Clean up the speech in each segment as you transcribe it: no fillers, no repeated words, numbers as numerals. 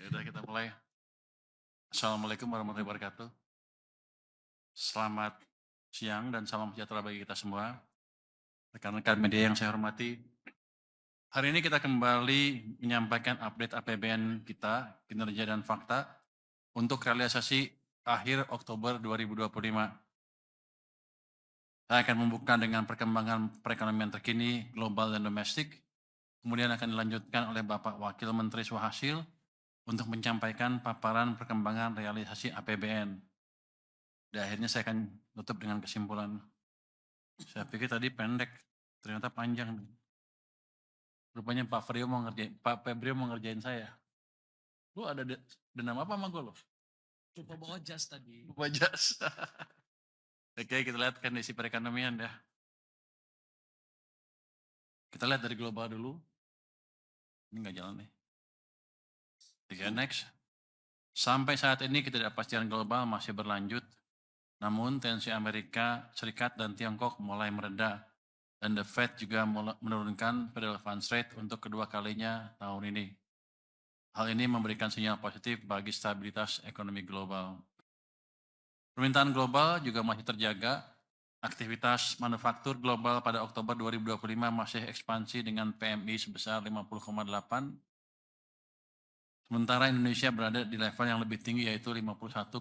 Udah kita mulai. Assalamualaikum warahmatullahi wabarakatuh. Selamat siang dan salam sejahtera bagi kita semua. Rekan-rekan media yang saya hormati, hari ini kita kembali menyampaikan update APBN kita, kinerja dan fakta, untuk realisasi akhir Oktober 2025. Saya akan membuka dengan perkembangan perekonomian terkini, global dan domestik, kemudian akan dilanjutkan oleh Bapak Wakil Menteri Swahasil untuk menyampaikan paparan perkembangan realisasi APBN. Dan akhirnya saya akan tutup dengan kesimpulan. Saya pikir tadi pendek, ternyata panjang. Rupanya Pak Febrio mau ngerjain saya. Lu ada dendam apa sama gue lo? Lupa bawa jas tadi. Lupa jas. Oke, kita lihat kondisi perekonomian ya. Kita lihat dari global dulu. Ini nggak jalan nih. Oke, next. Sampai saat ini ketidakpastian global masih berlanjut. Namun tensi Amerika Serikat dan Tiongkok mulai mereda. Dan The Fed juga menurunkan Federal Funds Rate untuk kedua kalinya tahun ini. Hal ini memberikan sinyal positif bagi stabilitas ekonomi global. Permintaan global juga masih terjaga. Aktivitas manufaktur global pada Oktober 2025 masih ekspansi dengan PMI sebesar 50,8. Sementara Indonesia berada di level yang lebih tinggi yaitu 51,2.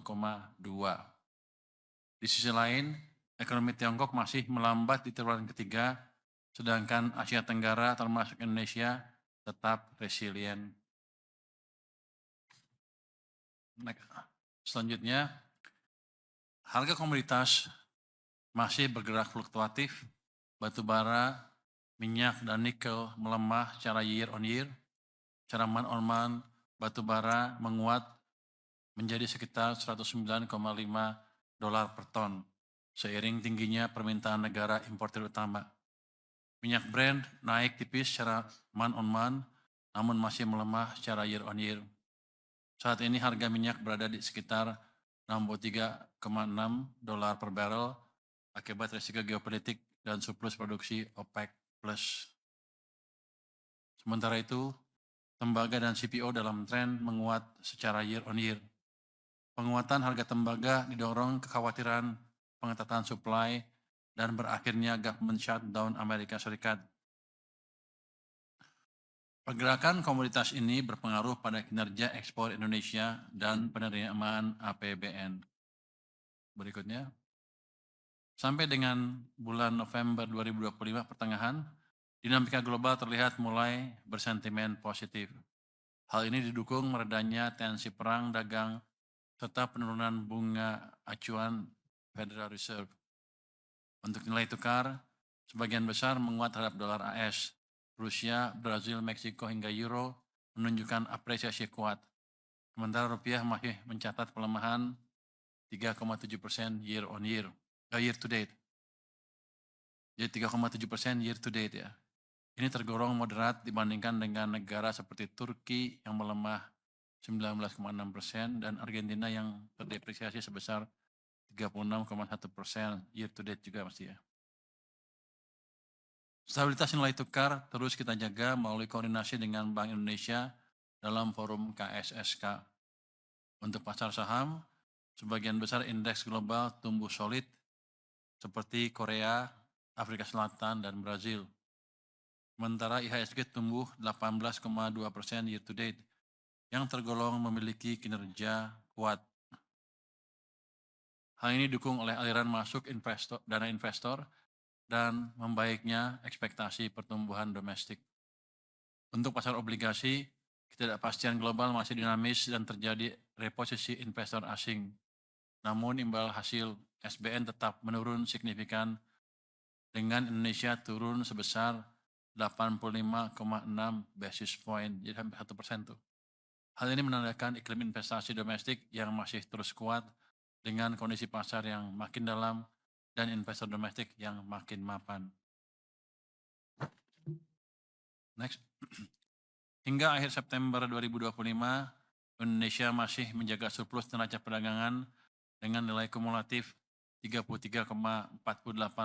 Di sisi lain, ekonomi Tiongkok masih melambat di triwulan ketiga, sedangkan Asia Tenggara termasuk Indonesia tetap resilient. Selanjutnya, harga komoditas masih bergerak fluktuatif. Batu bara, minyak, dan nikel melemah secara year on year. Secara month on month, batu bara menguat menjadi sekitar 109,5 dolar per ton, seiring tingginya permintaan negara importer utama. Minyak Brent naik tipis secara month on month, namun masih melemah secara year on year. Saat ini harga minyak berada di sekitar 63,6 dolar per barrel akibat risiko geopolitik dan surplus produksi OPEC+. Sementara itu, tembaga dan CPO dalam tren menguat secara year on year. Penguatan harga tembaga didorong kekhawatiran pengetatan supply dan berakhirnya government shutdown Amerika Serikat. Pergerakan komoditas ini berpengaruh pada kinerja ekspor Indonesia dan penerimaan APBN. Berikutnya, sampai dengan bulan November 2025 pertengahan, dinamika global terlihat mulai bersentimen positif. Hal ini didukung meredanya tensi perang dagang serta penurunan bunga acuan Federal Reserve. Untuk nilai tukar, sebagian besar menguat terhadap dolar AS. Rusia, Brazil, Meksiko hingga Euro menunjukkan apresiasi kuat. Sementara rupiah masih mencatat pelemahan 3,7% year to date. Jadi 3,7% year to date ya. Ini tergolong moderat dibandingkan dengan negara seperti Turki yang melemah 19,6% dan Argentina yang terdepresiasi sebesar 36,1% year to date juga masih ya. Stabilitas nilai tukar terus kita jaga melalui koordinasi dengan Bank Indonesia dalam forum KSSK. Untuk pasar saham, sebagian besar indeks global tumbuh solid seperti Korea, Afrika Selatan, dan Brazil. Sementara IHSG tumbuh 18,2% year to date, yang tergolong memiliki kinerja kuat. Hal ini didukung oleh aliran masuk dana investor dan membaiknya ekspektasi pertumbuhan domestik. Untuk pasar obligasi, ketidakpastian global masih dinamis dan terjadi reposisi investor asing. Namun imbal hasil SBN tetap menurun signifikan dengan Indonesia turun sebesar 85,6 basis point, jadi hampir 1% tuh. Hal ini menandakan iklim investasi domestik yang masih terus kuat dengan kondisi pasar yang makin dalam dan investor domestik yang makin mapan. Next. Hingga akhir September 2025, Indonesia masih menjaga surplus neraca perdagangan dengan nilai kumulatif 33,48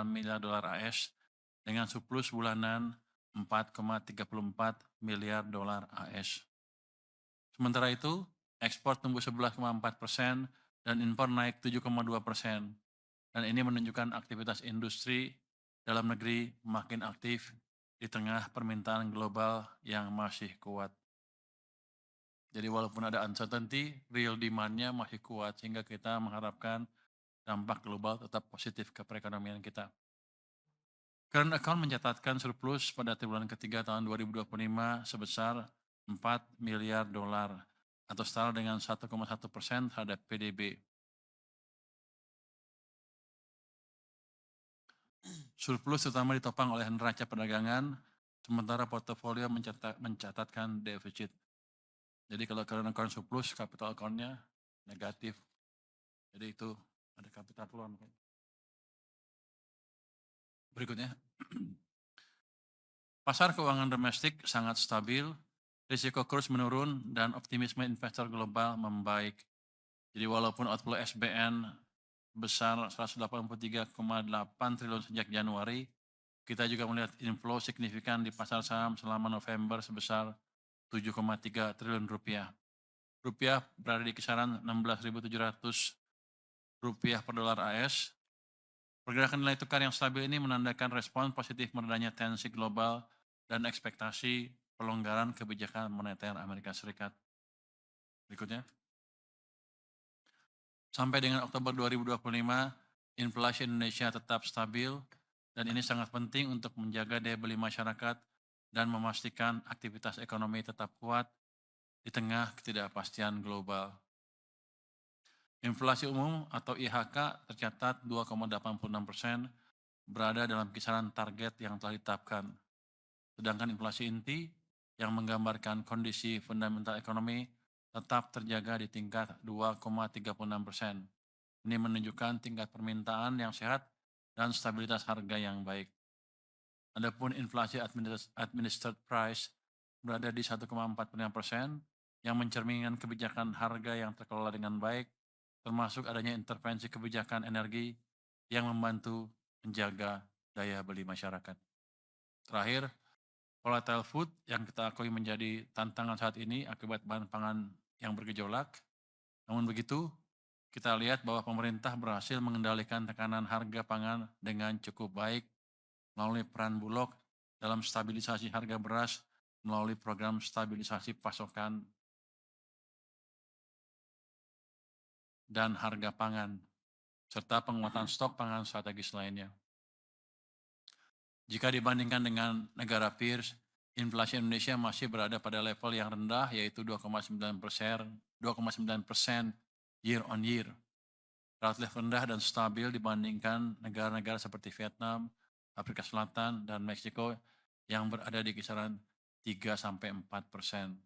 miliar dolar AS dengan surplus bulanan 4,34 miliar dolar AS. Sementara itu, ekspor tumbuh 11,4% dan impor naik 7,2%. Dan ini menunjukkan aktivitas industri dalam negeri makin aktif di tengah permintaan global yang masih kuat. Jadi walaupun ada uncertainty, real demand-nya masih kuat sehingga kita mengharapkan dampak global tetap positif ke perekonomian kita. Current account mencatatkan surplus pada triwulan ketiga tahun 2025 sebesar 4 miliar dolar atau setara dengan 1,1% terhadap PDB. Surplus terutama ditopang oleh neraca perdagangan, sementara portofolio mencatatkan defisit. Jadi kalau current account surplus, capital account-nya negatif. Jadi itu ada capital loan. Berikutnya, pasar keuangan domestik sangat stabil, risiko kurs menurun, dan optimisme investor global membaik. Jadi walaupun outflow SBN besar 183,8 triliun sejak Januari, kita juga melihat inflow signifikan di pasar saham selama November sebesar 7,3 triliun rupiah. Rupiah berada di kisaran 16.700 rupiah per dolar AS. Pergerakan nilai tukar yang stabil ini menandakan respon positif meredanya tensi global dan ekspektasi pelonggaran kebijakan moneter Amerika Serikat. Berikutnya. Sampai dengan Oktober 2025, inflasi Indonesia tetap stabil dan ini sangat penting untuk menjaga daya beli masyarakat dan memastikan aktivitas ekonomi tetap kuat di tengah ketidakpastian global. Inflasi umum atau IHK tercatat 2,86%, berada dalam kisaran target yang telah ditetapkan. Sedangkan inflasi inti yang menggambarkan kondisi fundamental ekonomi tetap terjaga di tingkat 2,36%. Ini menunjukkan tingkat permintaan yang sehat dan stabilitas harga yang baik. Adapun inflasi administered price berada di 1,45% yang mencerminkan kebijakan harga yang terkelola dengan baik, termasuk adanya intervensi kebijakan energi yang membantu menjaga daya beli masyarakat. Terakhir, volatile food yang kita akui menjadi tantangan saat ini akibat bahan pangan yang bergejolak. Namun begitu, kita lihat bahwa pemerintah berhasil mengendalikan tekanan harga pangan dengan cukup baik melalui peran Bulog dalam stabilisasi harga beras melalui program stabilisasi pasokan dan harga pangan, serta penguatan stok pangan strategis lainnya. Jika dibandingkan dengan negara peers, inflasi Indonesia masih berada pada level yang rendah, yaitu 2,9% year on year. Relatif rendah dan stabil dibandingkan negara-negara seperti Vietnam, Afrika Selatan, dan Meksiko yang berada di kisaran 3-4%.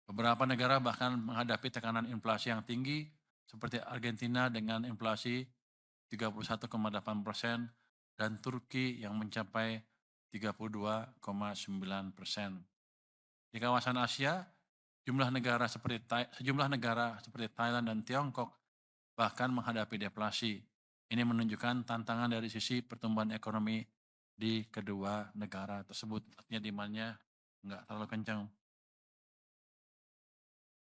Beberapa negara bahkan menghadapi tekanan inflasi yang tinggi, seperti Argentina dengan inflasi 31,8%, dan Turki yang mencapai 32,9%. Di kawasan Asia, sejumlah negara seperti Thailand dan Tiongkok bahkan menghadapi deflasi. Ini menunjukkan tantangan dari sisi pertumbuhan ekonomi di kedua negara tersebut. Artinya demand-nya nggak terlalu kencang.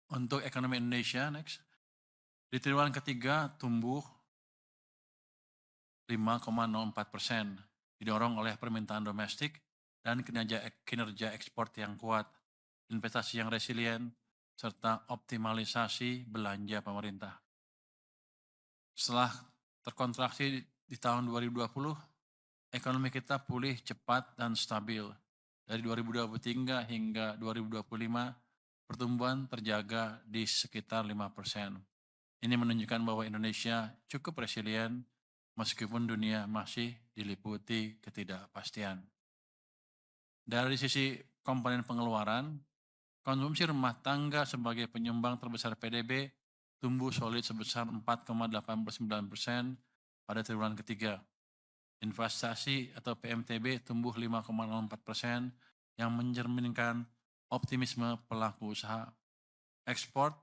Untuk ekonomi Indonesia, next. Di triwulan ketiga tumbuh 5,04%, didorong oleh permintaan domestik dan kinerja ekspor yang kuat, investasi yang resilient, serta optimalisasi belanja pemerintah. Setelah terkontraksi di tahun 2020, ekonomi kita pulih cepat dan stabil. Dari 2023 hingga 2025, pertumbuhan terjaga di sekitar 5%. Ini menunjukkan bahwa Indonesia cukup resilient meskipun dunia masih diliputi ketidakpastian. Dari sisi komponen pengeluaran, konsumsi rumah tangga sebagai penyumbang terbesar PDB tumbuh solid sebesar 4,89% pada triwulan ketiga. Investasi atau PMTB tumbuh 5,04% yang mencerminkan optimisme pelaku usaha. Ekspor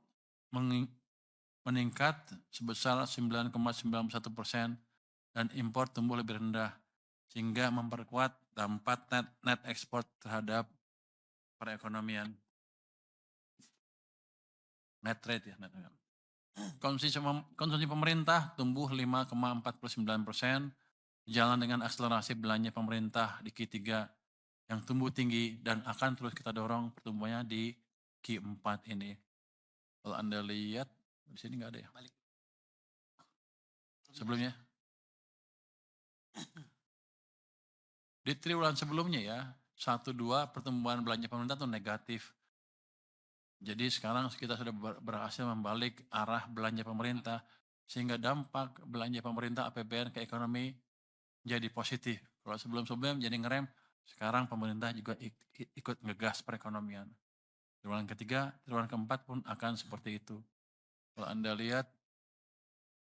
meningkat sebesar 9,91% dan impor tumbuh lebih rendah sehingga memperkuat dampak net ekspor terhadap perekonomian. Net rate ya. Konsumsi pemerintah tumbuh 5,49%, jalan dengan akselerasi belanja pemerintah di Q3 yang tumbuh tinggi dan akan terus kita dorong pertumbuhannya di Q4 ini. Kalau Anda lihat, di sini nggak ada ya? Sebelumnya. Di triwulan sebelumnya ya, 1-2 pertumbuhan belanja pemerintah itu negatif. Jadi sekarang kita sudah berhasil membalik arah belanja pemerintah, sehingga dampak belanja pemerintah APBN ke ekonomi jadi positif. Kalau sebelum-sebelumnya jadi ngerem, sekarang pemerintah juga ikut ngegas perekonomian. Triwulan ketiga, triwulan keempat pun akan seperti itu. Kalau Anda lihat,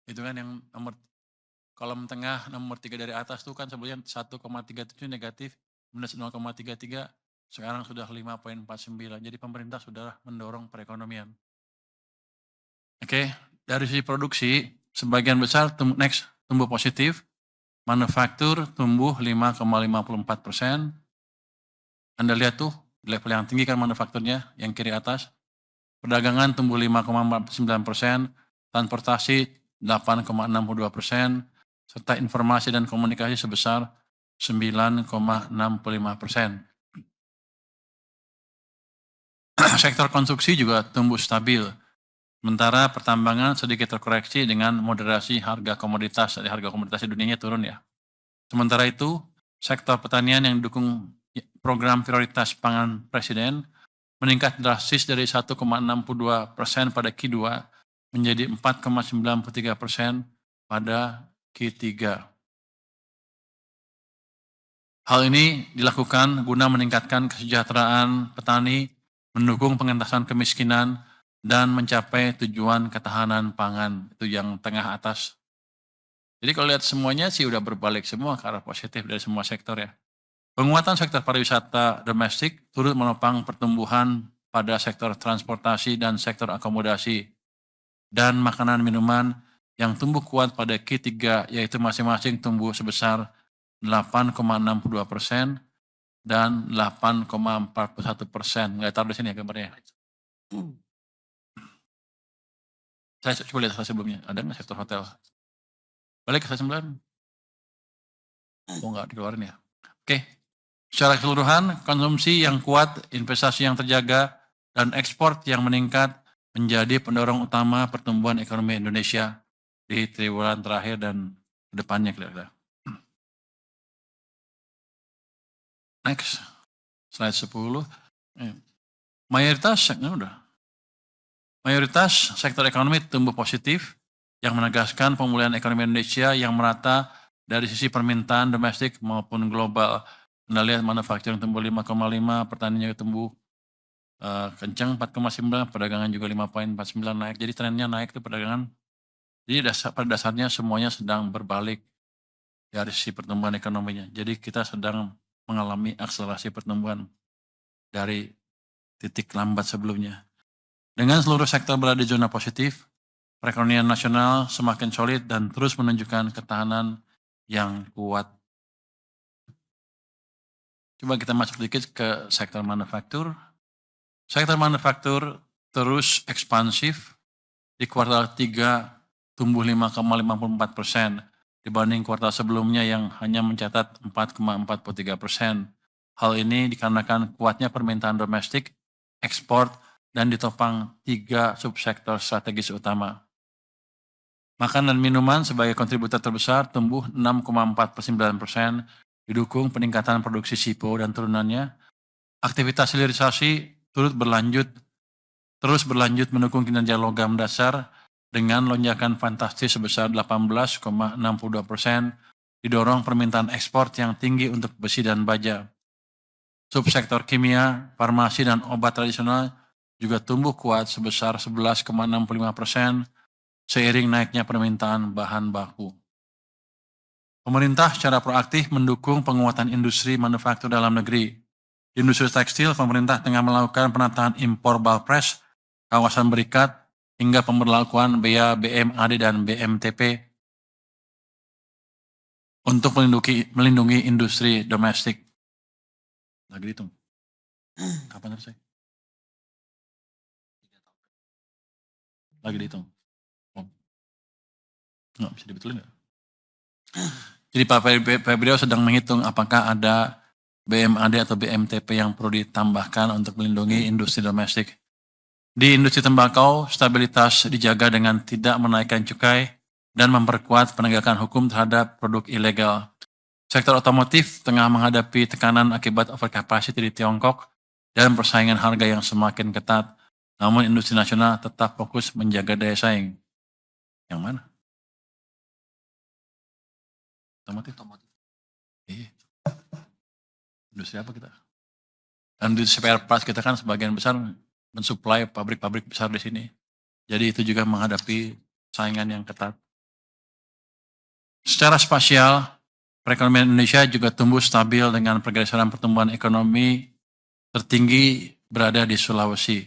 itu kan yang nomor kolom tengah nomor 3 dari atas itu kan sebelumnya 1,37 negatif, minus 0,33, sekarang sudah 5,49. Jadi pemerintah sudah mendorong perekonomian. Oke, dari sisi produksi, sebagian besar tumbuh positif, manufaktur tumbuh 5,54%. Anda lihat tuh, level yang tinggi kan manufakturnya, yang kiri atas. Perdagangan tumbuh 5,49%, transportasi 8,62%, serta informasi dan komunikasi sebesar 9,65%. Sektor konstruksi juga tumbuh stabil, sementara pertambangan sedikit terkoreksi dengan moderasi harga komoditas. Harga komoditas di dunianya turun ya. Sementara itu, sektor pertanian yang didukung program prioritas pangan Presiden meningkat drastis dari 1,62% pada Q2 menjadi 4,93% pada Q3. Hal ini dilakukan guna meningkatkan kesejahteraan petani, mendukung pengentasan kemiskinan, dan mencapai tujuan ketahanan pangan, itu yang tengah atas. Jadi kalau lihat semuanya sih udah berbalik semua ke arah positif dari semua sektor ya. Penguatan sektor pariwisata domestik turut menopang pertumbuhan pada sektor transportasi dan sektor akomodasi, dan makanan minuman yang tumbuh kuat pada Q3 yaitu masing-masing tumbuh sebesar 8,62% dan 8,41%. Nggak taruh di sini ya gambarnya. Saya coba lihat slide sebelumnya, ada nggak sektor hotel? Balik ke slide 9. Oh nggak dikeluarin ya. Oke, secara keseluruhan konsumsi yang kuat, investasi yang terjaga, dan ekspor yang meningkat menjadi pendorong utama pertumbuhan ekonomi Indonesia di triwulan terakhir dan kedepannya kira-kira. Next, slide 10. Mayoritas sektor ekonomi tumbuh positif yang menegaskan pemulihan ekonomi Indonesia yang merata dari sisi permintaan domestik maupun global. Anda lihat manufaktur tumbuh 5,5, pertanian juga tumbuh kencang 4,9, perdagangan juga 5,49 naik. Jadi trennya naik itu perdagangan. Jadi pada dasarnya semuanya sedang berbalik dari sisi pertumbuhan ekonominya. Jadi kita sedang mengalami akselerasi pertumbuhan dari titik lambat sebelumnya. Dengan seluruh sektor berada di zona positif, perekonomian nasional semakin solid dan terus menunjukkan ketahanan yang kuat. Coba kita masuk sedikit ke sektor manufaktur. Sektor manufaktur terus ekspansif. Di kuartal 3 tumbuh 5,54% dibanding kuartal sebelumnya yang hanya mencatat 4,43%. Hal ini dikarenakan kuatnya permintaan domestik, ekspor, dan ditopang 3 subsektor strategis utama. Makan dan minuman sebagai kontributor terbesar tumbuh 6,49%, didukung peningkatan produksi SIPO dan turunannya. Aktivitas hilirisasi terus berlanjut mendukung kinerja logam dasar dengan lonjakan fantastis sebesar 18,62%, didorong permintaan ekspor yang tinggi untuk besi dan baja. Subsektor kimia, farmasi, dan obat tradisional juga tumbuh kuat sebesar 11,65%, seiring naiknya permintaan bahan baku. Pemerintah secara proaktif mendukung penguatan industri manufaktur dalam negeri. Di industri tekstil, pemerintah tengah melakukan penataan impor Balpres, kawasan berikat, hingga pemberlakuan bea BMAD dan BMTP untuk melindungi industri domestik. Lagi dihitung. Kapan selesai? lagi dihitung. Oh. Nggak bisa dibetulin nggak? Jadi Pak Febrio sedang menghitung apakah ada BMAD atau BMTP yang perlu ditambahkan untuk melindungi industri domestik. Di industri tembakau, stabilitas dijaga dengan tidak menaikkan cukai dan memperkuat penegakan hukum terhadap produk ilegal. Sektor otomotif tengah menghadapi tekanan akibat overcapacity di Tiongkok dan persaingan harga yang semakin ketat. Namun industri nasional tetap fokus menjaga daya saing. Yang mana? Otomotif. Iya. Industri apa kita? Dan di spare parts kita kan sebagian besar mensuplai pabrik-pabrik besar di sini. Jadi itu juga menghadapi saingan yang ketat. Secara spasial, perekonomian Indonesia juga tumbuh stabil dengan pergeseran pertumbuhan ekonomi tertinggi berada di Sulawesi.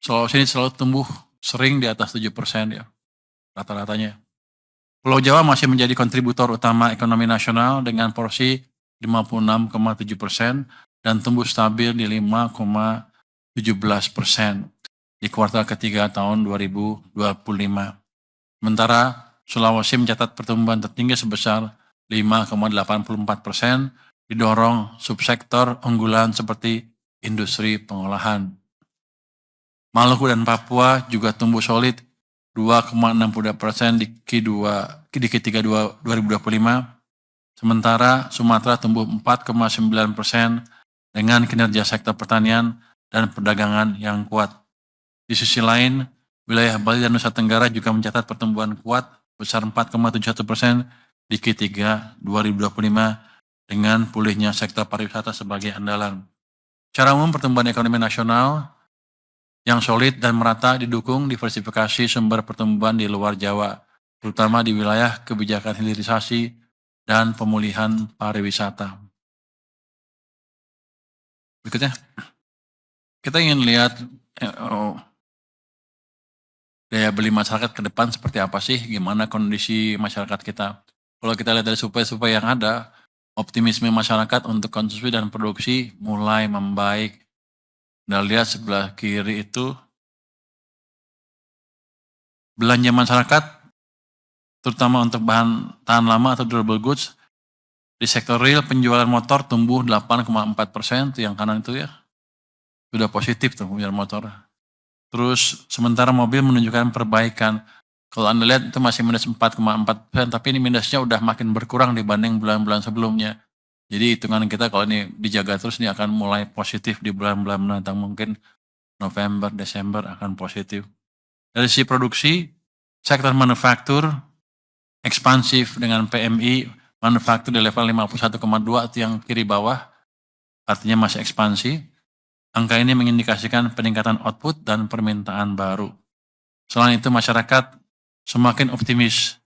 Sulawesi ini selalu tumbuh sering di atas 7% ya, rata-ratanya. Pulau Jawa masih menjadi kontributor utama ekonomi nasional dengan porsi 56,7% dan tumbuh stabil di 5,17% di kuartal ketiga tahun 2025. Sementara Sulawesi mencatat pertumbuhan tertinggi sebesar 5,84%, didorong subsektor unggulan seperti industri pengolahan. Maluku dan Papua juga tumbuh solid 2,62% di Q3 2025. Sementara Sumatera tumbuh 4,9% dengan kinerja sektor pertanian dan perdagangan yang kuat. Di sisi lain, wilayah Bali dan Nusa Tenggara juga mencatat pertumbuhan kuat besar 4,71% di Q3 2025 dengan pulihnya sektor pariwisata sebagai andalan. Secara umum pertumbuhan ekonomi nasional yang solid dan merata didukung diversifikasi sumber pertumbuhan di luar Jawa, terutama di wilayah kebijakan hilirisasi dan pemulihan pariwisata. Berikutnya, kita ingin lihat daya beli masyarakat ke depan seperti apa sih, gimana kondisi masyarakat kita. Kalau kita lihat dari survei-survei yang ada, optimisme masyarakat untuk konsumsi dan produksi mulai membaik. Anda lihat sebelah kiri itu, belanja masyarakat, terutama untuk bahan tahan lama atau durable goods, di sektor real penjualan motor tumbuh 8,4%, yang kanan itu ya, sudah positif tuh penjualan motor. Terus sementara mobil menunjukkan perbaikan. Kalau Anda lihat itu masih minus 4,4%, tapi ini minusnya udah makin berkurang dibanding bulan-bulan sebelumnya. Jadi hitungan kita kalau ini dijaga terus ini akan mulai positif di bulan-bulan mendatang, mungkin November, Desember akan positif. Dari sisi produksi, sektor manufaktur ekspansif dengan PMI manufaktur di level 51,2 itu yang kiri bawah, artinya masih ekspansi. Angka ini mengindikasikan peningkatan output dan permintaan baru. Selain itu masyarakat semakin optimis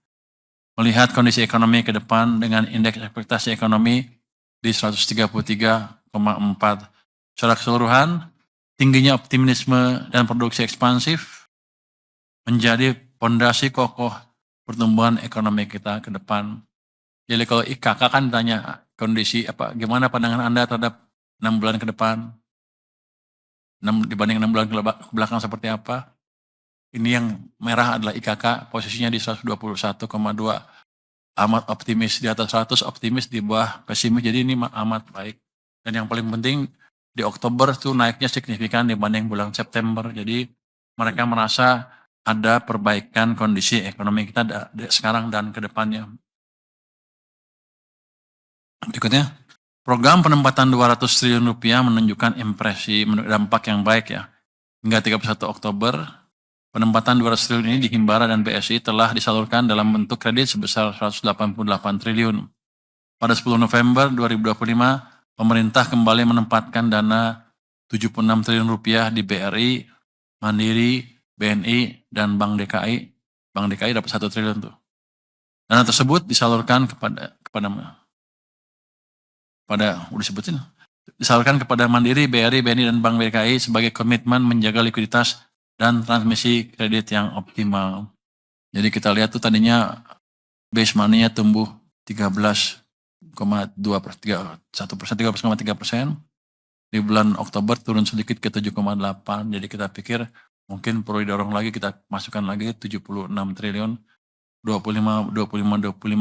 melihat kondisi ekonomi ke depan dengan indeks ekspektasi ekonomi di 133,4. Secara keseluruhan, tingginya optimisme dan produksi ekspansif menjadi pondasi kokoh pertumbuhan ekonomi kita ke depan. Jadi kalau IKK kan ditanya kondisi apa, gimana pandangan Anda terhadap 6 bulan ke depan? Dibanding 6 bulan ke belakang seperti apa? Ini yang merah adalah IKK, posisinya di 121,2. Amat optimis, di atas 100 optimis, di bawah pesimis, jadi ini amat baik. Dan yang paling penting di Oktober itu naiknya signifikan dibanding bulan September, jadi mereka merasa ada perbaikan kondisi ekonomi kita sekarang dan ke depannya. Berikutnya, program penempatan 200 triliun rupiah menunjukkan impresi dampak yang baik ya. Hingga 31 Oktober, penempatan 200 triliun ini di Himbara dan BSI telah disalurkan dalam bentuk kredit sebesar 188 triliun. Pada 10 November 2025, pemerintah kembali menempatkan dana 76 triliun rupiah di BRI, Mandiri, BNI, dan Bank DKI. Bank DKI dapat 1 triliun tuh. Dana tersebut disalurkan disalurkan kepada Mandiri, BRI, BNI, dan Bank DKI sebagai komitmen menjaga likuiditas dan transmisi kredit yang optimal. Jadi kita lihat tuh tadinya base money-nya tumbuh 13,3%. Di bulan Oktober turun sedikit ke 7,8. Jadi kita pikir Mungkin perlu didorong lagi, kita masukkan lagi 76 triliun, 25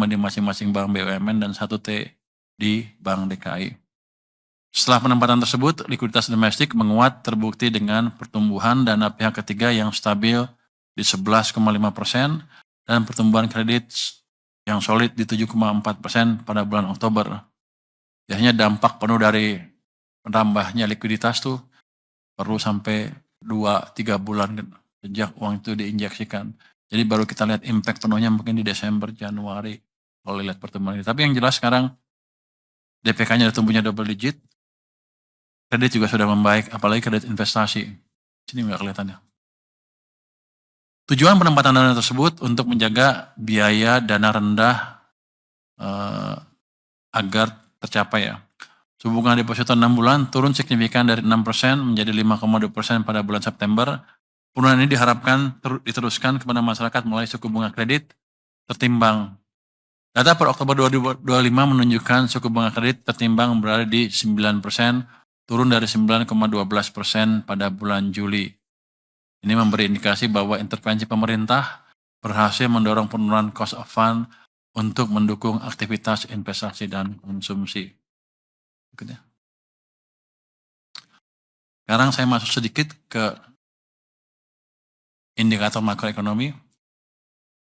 di masing-masing bank BUMN dan 1T di Bank DKI. Setelah penempatan tersebut, likuiditas domestik menguat terbukti dengan pertumbuhan dana pihak ketiga yang stabil di 11,5% dan pertumbuhan kredit yang solid di 7,4% pada bulan Oktober. Biasanya dampak penuh dari menambahnya likuiditas tuh perlu sampai 2-3 bulan sejak uang itu diinjeksikan. Jadi baru kita lihat impact penuhnya mungkin di Desember, Januari kalau lihat pertumbuhan ini. Tapi yang jelas sekarang DPK-nya tumbuhnya double digit, kredit juga sudah membaik, apalagi kredit investasi. Sini nggak kelihatan ya. Tujuan penempatan dana tersebut untuk menjaga biaya dana rendah agar tercapai ya. Suku bunga deposito 6 bulan turun signifikan dari 6% menjadi 5,2% pada bulan September. Penurunan ini diharapkan diteruskan kepada masyarakat melalui suku bunga kredit tertimbang. Data per Oktober 2025 menunjukkan suku bunga kredit tertimbang berada di 9%, turun dari 9,12% pada bulan Juli. Ini memberi indikasi bahwa intervensi pemerintah berhasil mendorong penurunan cost of fund untuk mendukung aktivitas investasi dan konsumsi. Berikutnya. Sekarang saya masuk sedikit ke indikator makroekonomi.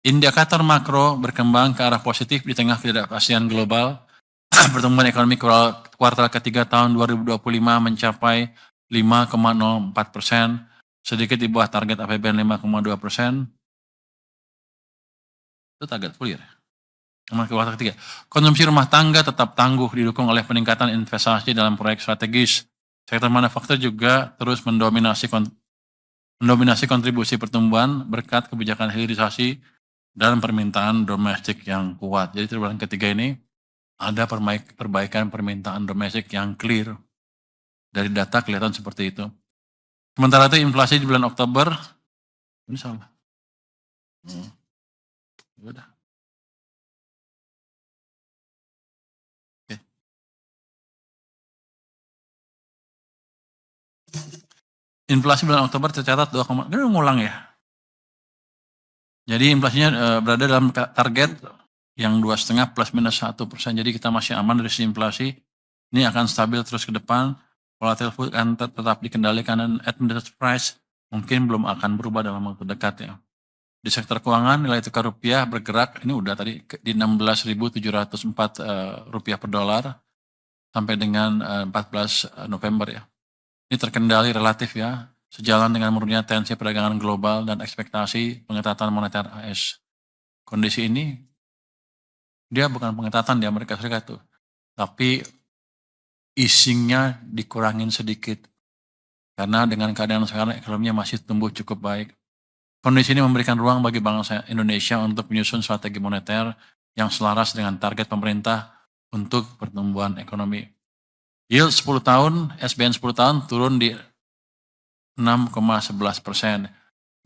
Indikator makro berkembang ke arah positif di tengah ketidakpastian global. Pertumbuhan ekonomi kuartal ketiga tahun 2025 mencapai 5,04%, sedikit di bawah target APBN 5,2%. Itu target full year. Kuartal ketiga. Konsumsi rumah tangga tetap tangguh didukung oleh peningkatan investasi dalam proyek strategis. Sektor manufaktur juga terus mendominasi kontribusi pertumbuhan berkat kebijakan hilirisasi dan permintaan domestik yang kuat. Jadi triwulan ketiga ini ada perbaikan permintaan domestik yang clear. Dari data kelihatan seperti itu. Sementara itu inflasi di bulan Oktober, ini salah. Udah. Oke. Inflasi bulan Oktober tercatat 2, ini ngulang ya. Jadi inflasinya berada dalam target yang 2,5 plus minus 1%. Jadi kita masih aman dari sisi inflasi. Ini akan stabil terus ke depan. Volatile food akan tetap dikendalikan dan administrative price mungkin belum akan berubah dalam waktu dekat ya. Di sektor keuangan nilai tukar rupiah bergerak, ini udah tadi di 16.704 rupiah per dolar sampai dengan 14 November ya. Ini terkendali relatif ya, sejalan dengan menurunnya tensi perdagangan global dan ekspektasi pengetatan moneter AS. Kondisi ini dia bukan pengetatan di Amerika Serikat tuh, tapi easingnya dikurangin sedikit. Karena dengan keadaan sekarang ekonominya masih tumbuh cukup baik. Kondisi ini memberikan ruang bagi bangsa Indonesia untuk menyusun strategi moneter yang selaras dengan target pemerintah untuk pertumbuhan ekonomi. Yield 10 tahun, SBN 10 tahun turun di 6,11%.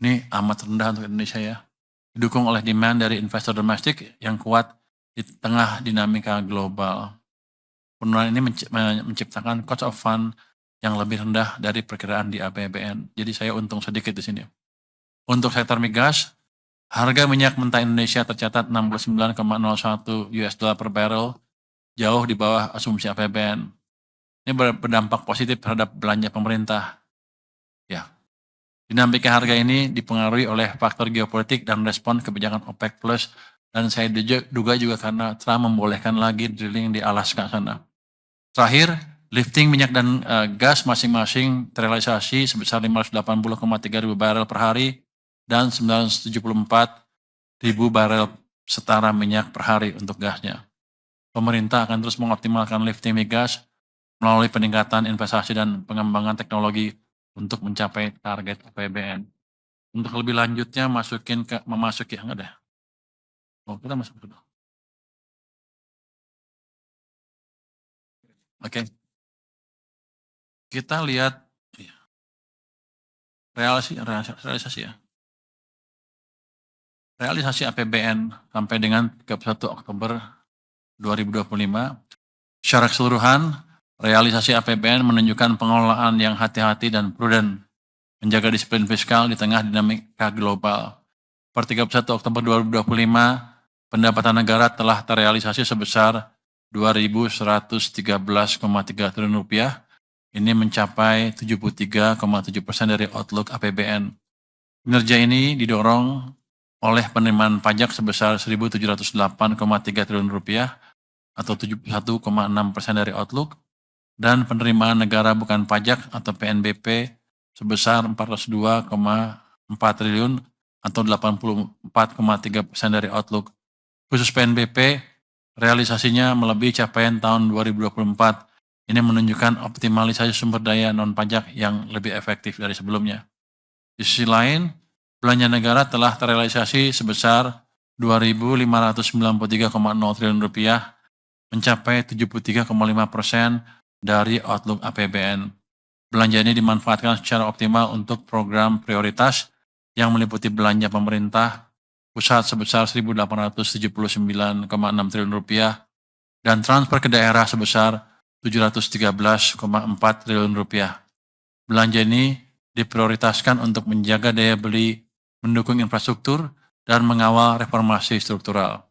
Ini amat rendah untuk Indonesia ya. Didukung oleh demand dari investor domestik yang kuat di tengah dinamika global. Penurunan ini menciptakan cost of fund yang lebih rendah dari perkiraan di APBN. Jadi saya untung sedikit di sini. Untuk sektor migas, harga minyak mentah Indonesia tercatat 69,01 US dollar per barrel, jauh di bawah asumsi APBN. Ini berdampak positif terhadap belanja pemerintah. Ya, dinamika harga ini dipengaruhi oleh faktor geopolitik dan respon kebijakan OPEC Plus, dan saya duga juga karena Trump membolehkan lagi drilling di Alaska sana. Terakhir, lifting minyak dan gas masing-masing terrealisasi sebesar 580,3 ribu barel per hari dan 974 ribu barel setara minyak per hari untuk gasnya. Pemerintah akan terus mengoptimalkan lifting migas melalui peningkatan investasi dan pengembangan teknologi untuk mencapai target APBN. Untuk lebih lanjutnya memasuki yang ada. Oh, kita masuk dulu. Oke. Kita lihat realisasi ya. Realisasi APBN sampai dengan 31 Oktober 2025. Secara keseluruhan, realisasi APBN menunjukkan pengelolaan yang hati-hati dan prudent. menjaga disiplin fiskal di tengah dinamika global. Per 31 Oktober 2025, pendapatan negara telah terrealisasi sebesar Rp2.113,3 triliun. Ini mencapai 73,7% dari outlook APBN. Kinerja ini didorong oleh penerimaan pajak sebesar Rp1.708,3 triliun atau 71,6% dari outlook, dan penerimaan negara bukan pajak atau PNBP sebesar Rp402,4 triliun atau 84,3% dari outlook. Khusus PNBP, realisasinya melebihi capaian tahun 2024. Ini menunjukkan optimalisasi sumber daya non-pajak yang lebih efektif dari sebelumnya. Di sisi lain, belanja negara telah terrealisasi sebesar Rp2.593,0 triliun, mencapai 73,5% dari outlook APBN. Belanja ini dimanfaatkan secara optimal untuk program prioritas yang meliputi belanja pemerintah pusat sebesar Rp1.879,6 triliun dan transfer ke daerah sebesar Rp713,4 triliun. Belanja ini diprioritaskan untuk menjaga daya beli, mendukung infrastruktur, dan mengawal reformasi struktural.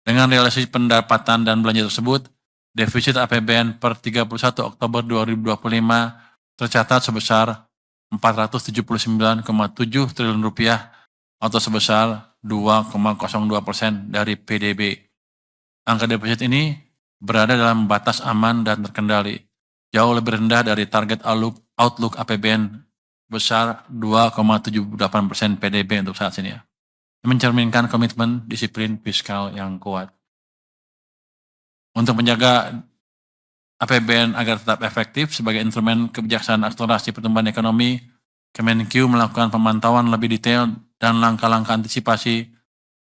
Dengan realisasi pendapatan dan belanja tersebut, defisit APBN per 31 Oktober 2025 tercatat sebesar Rp479,7 triliun atau sebesar 2,02% dari PDB. Angka defisit ini berada dalam batas aman dan terkendali, jauh lebih rendah dari target outlook APBN besar 2,78% PDB untuk saat ini. Mencerminkan komitmen disiplin fiskal yang kuat. Untuk menjaga APBN agar tetap efektif sebagai instrumen kebijaksanaan akselerasi pertumbuhan ekonomi, Kemenq melakukan pemantauan lebih detail dan langkah-langkah antisipasi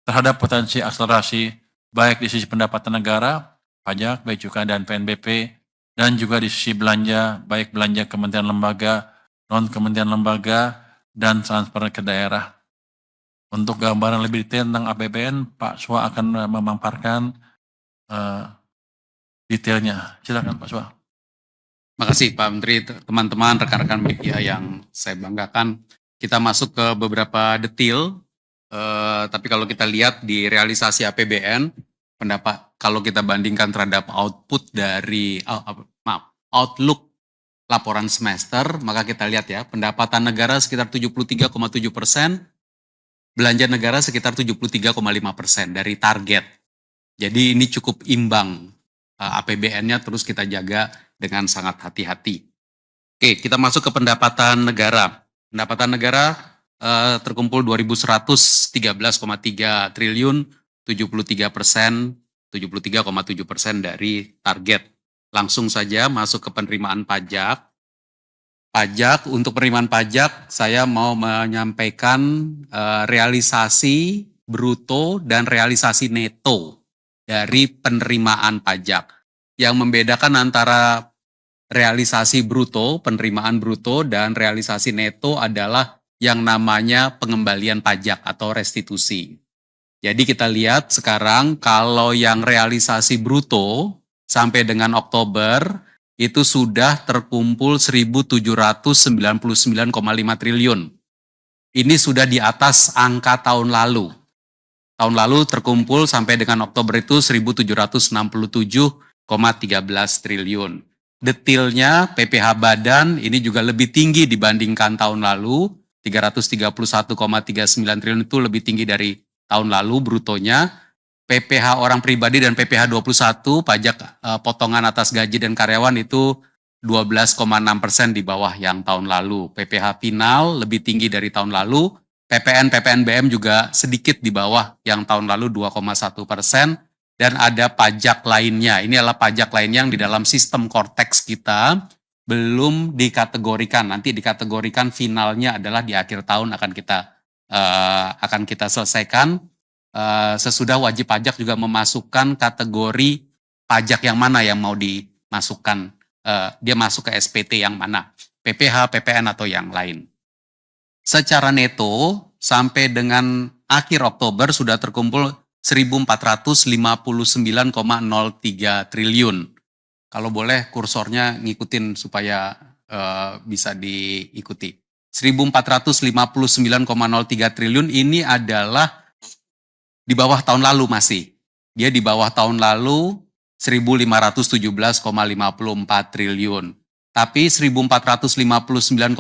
terhadap potensi akselerasi baik di sisi pendapatan negara, pajak, bea cukai, dan PNBP, dan juga di sisi belanja, baik belanja kementerian lembaga, non-kementerian lembaga, dan transfer ke daerah. Untuk gambaran lebih detail tentang APBN, Pak Swa akan memaparkan detailnya. Silakan Pak Swa. Makasih Pak Menteri, teman-teman, rekan-rekan media yang saya banggakan. Kita masuk ke beberapa detail, tapi kalau kita lihat di realisasi APBN, kalau kita bandingkan terhadap output dari outlook laporan semester, maka kita lihat ya, pendapatan negara sekitar 73,7%, belanja negara sekitar 73,5% dari target. Jadi ini cukup imbang, APBN-nya terus kita jaga dengan sangat hati-hati. Oke, kita masuk ke pendapatan negara. Pendapatan negara terkumpul 2.113,3 triliun, 73%, 73,7% dari target. Langsung saja masuk ke penerimaan pajak. Untuk penerimaan pajak, saya mau menyampaikan realisasi bruto dan realisasi neto dari penerimaan pajak. Yang membedakan antara realisasi bruto, penerimaan bruto, dan realisasi neto adalah yang namanya pengembalian pajak atau restitusi. Jadi kita lihat sekarang kalau yang realisasi bruto sampai dengan Oktober itu sudah terkumpul 1.799,5 triliun. Ini sudah di atas angka tahun lalu. Tahun lalu terkumpul sampai dengan Oktober itu 1.767,13 triliun. Detailnya PPH badan ini juga lebih tinggi dibandingkan tahun lalu, 331,39 triliun itu lebih tinggi dari tahun lalu brutonya. PPH orang pribadi dan PPH 21, pajak potongan atas gaji dan karyawan itu 12,6% di bawah yang tahun lalu. PPH final lebih tinggi dari tahun lalu, PPN, PPNBM juga sedikit di bawah yang tahun lalu 2,1%. Dan ada pajak lainnya, ini adalah pajak lainnya yang di dalam sistem Cortex kita belum dikategorikan. Nanti dikategorikan finalnya adalah di akhir tahun akan kita selesaikan. Sesudah wajib pajak juga memasukkan kategori pajak yang mana yang mau dimasukkan. Dia masuk ke SPT yang mana, PPH, PPN atau yang lain. Secara neto sampai dengan akhir Oktober sudah terkumpul 1.459,03 triliun. Kalau boleh kursornya ngikutin supaya bisa diikuti. 1.459,03 triliun ini adalah di bawah tahun lalu masih. Dia di bawah tahun lalu 1.517,54 triliun. Tapi 1.459,03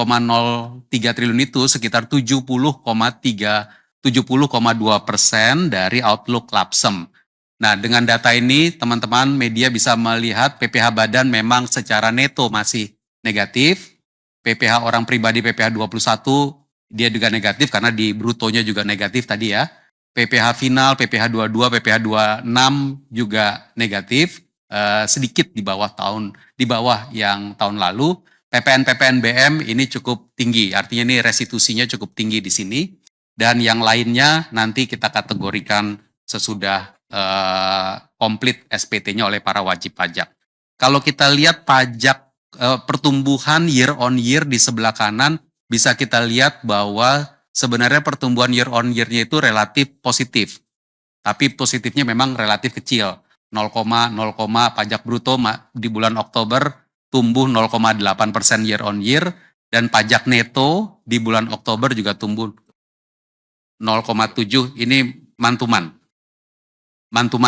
triliun itu sekitar 70,2% dari outlook Lapsem. Nah, dengan data ini teman-teman media bisa melihat PPH badan memang secara neto masih negatif. PPH orang pribadi PPH 21 dia juga negatif karena di brutonya juga negatif tadi ya. PPH final, PPH 22, PPH 26 juga negatif, sedikit di bawah yang tahun lalu. PPN-PPNBM ini cukup tinggi, artinya ini restitusinya cukup tinggi di sini. Dan yang lainnya nanti kita kategorikan sesudah komplit SPT-nya oleh para wajib pajak. Kalau kita lihat pajak pertumbuhan year on year di sebelah kanan, bisa kita lihat bahwa sebenarnya pertumbuhan year on year-nya itu relatif positif. Tapi positifnya memang relatif kecil. 0,0, pajak bruto di bulan Oktober tumbuh 0,8% year on year, dan pajak neto di bulan Oktober juga tumbuh 0,7. Ini mantuman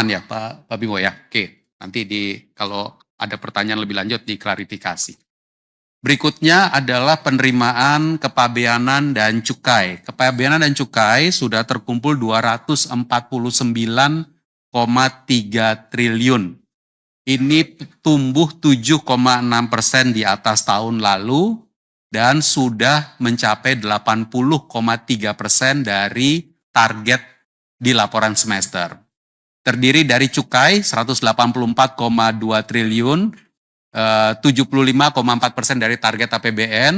ya Pak Bimo ya. Oke, nanti kalau ada pertanyaan lebih lanjut diklarifikasi. Berikutnya adalah penerimaan kepabeanan dan cukai. Kepabeanan dan cukai sudah terkumpul 249,3 triliun. Ini tumbuh 7,6% di atas tahun lalu dan sudah mencapai 80,3% dari target di laporan semester. Terdiri dari cukai 184,2 triliun, 75,4% dari target APBN.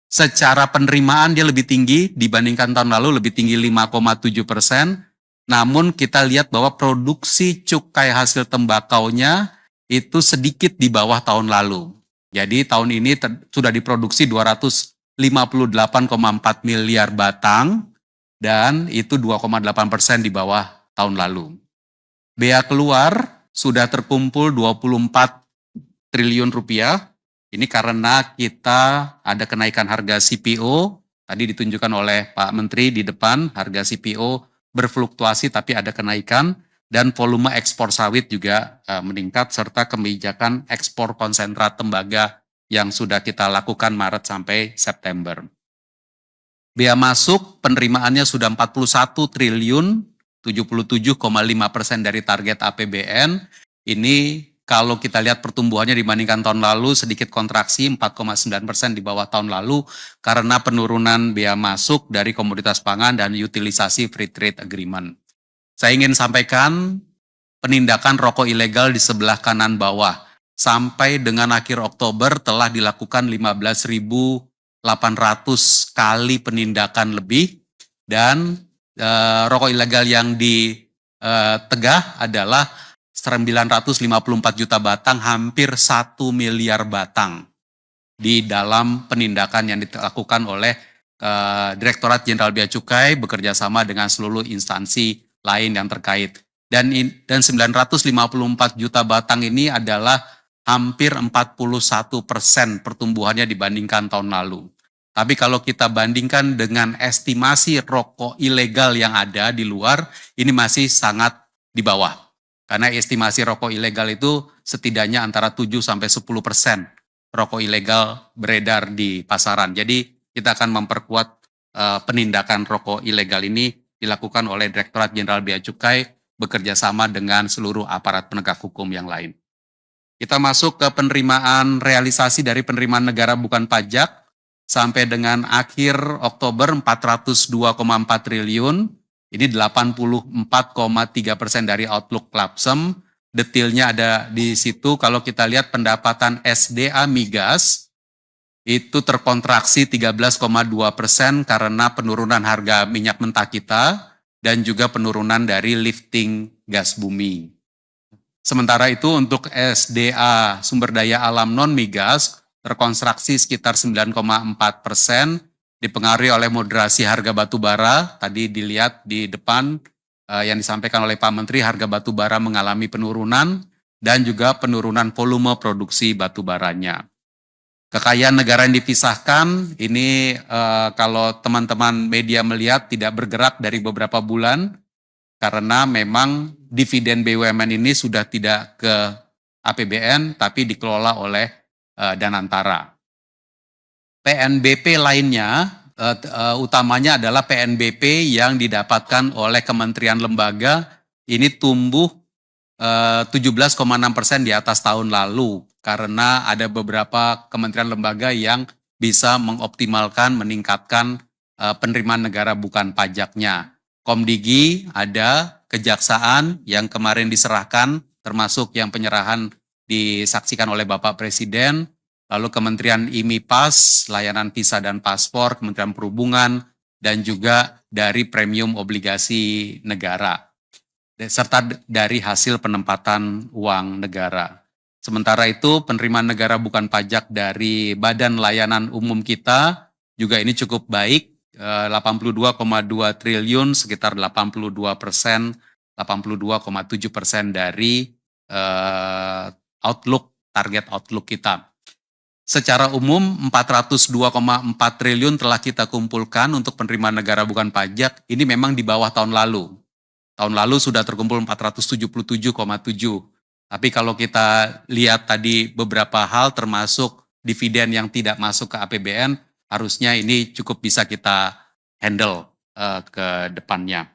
Secara penerimaan dia lebih tinggi dibandingkan tahun lalu, lebih tinggi 5,7%. Namun kita lihat bahwa produksi cukai hasil tembakaunya itu sedikit di bawah tahun lalu. Jadi tahun ini sudah diproduksi 258,4 miliar batang, dan itu 2,8% di bawah tahun lalu. Bea keluar sudah terkumpul 24 triliun rupiah. Ini karena kita ada kenaikan harga CPO, tadi ditunjukkan oleh Pak Menteri di depan, harga CPO berfluktuasi tapi ada kenaikan, dan volume ekspor sawit juga meningkat, serta kebijakan ekspor konsentrat tembaga yang sudah kita lakukan Maret sampai September. Bea masuk penerimaannya sudah 41 triliun, 77,5% dari target APBN. Ini kalau kita lihat pertumbuhannya dibandingkan tahun lalu sedikit kontraksi 4,9% di bawah tahun lalu karena penurunan bea masuk dari komoditas pangan dan utilisasi free trade agreement. Saya ingin sampaikan penindakan rokok ilegal di sebelah kanan bawah. Sampai dengan akhir Oktober telah dilakukan 15.800 kali penindakan lebih, dan rokok ilegal yang ditegah adalah 954 juta batang, hampir 1 miliar batang di dalam penindakan yang dilakukan oleh Direktorat Jenderal Bea Cukai bekerja sama dengan seluruh instansi lain yang terkait. Dan 954 juta batang ini adalah hampir 41% pertumbuhannya dibandingkan tahun lalu. Tapi kalau kita bandingkan dengan estimasi rokok ilegal yang ada di luar, ini masih sangat di bawah. Karena estimasi rokok ilegal itu setidaknya antara 7-10% rokok ilegal beredar di pasaran. Jadi kita akan memperkuat penindakan rokok ilegal ini dilakukan oleh Direktorat Jenderal Bea Cukai bekerja sama dengan seluruh aparat penegak hukum yang lain. Kita masuk ke penerimaan realisasi dari penerimaan negara bukan pajak. Sampai dengan akhir Oktober 402,4 triliun, ini 84,3% dari outlook Lapsem. Detailnya ada di situ. Kalau kita lihat pendapatan SDA migas itu terkontraksi 13,2% karena penurunan harga minyak mentah kita dan juga penurunan dari lifting gas bumi. Sementara itu untuk SDA sumber daya alam non migas terkontraksi sekitar 9,4%, dipengaruhi oleh moderasi harga batu bara. Tadi dilihat di depan yang disampaikan oleh Pak Menteri, harga batu bara mengalami penurunan dan juga penurunan volume produksi batu baranya. Kekayaan negara yang dipisahkan ini kalau teman-teman media melihat tidak bergerak dari beberapa bulan karena memang dividen BUMN ini sudah tidak ke APBN tapi dikelola oleh Danantara. PNBP lainnya utamanya adalah PNBP yang didapatkan oleh kementerian lembaga ini tumbuh 17,6% di atas tahun lalu karena ada beberapa kementerian lembaga yang bisa mengoptimalkan, meningkatkan penerimaan negara bukan pajaknya. Komdigi ada, kejaksaan yang kemarin diserahkan, termasuk yang penyerahan disaksikan oleh Bapak Presiden, lalu Kementerian IMIPAS, layanan visa dan paspor, Kementerian Perhubungan, dan juga dari premium obligasi negara, serta dari hasil penempatan uang negara. Sementara itu penerimaan negara bukan pajak dari Badan Layanan Umum kita juga ini cukup baik, 82,2 triliun, sekitar 82%, 82,7% dari target outlook kita. Secara umum 402,4 triliun telah kita kumpulkan untuk penerimaan negara bukan pajak, ini memang di bawah tahun lalu. Tahun lalu sudah terkumpul 477,7. Tapi kalau kita lihat tadi beberapa hal termasuk dividen yang tidak masuk ke APBN, harusnya ini cukup bisa kita handle ke depannya.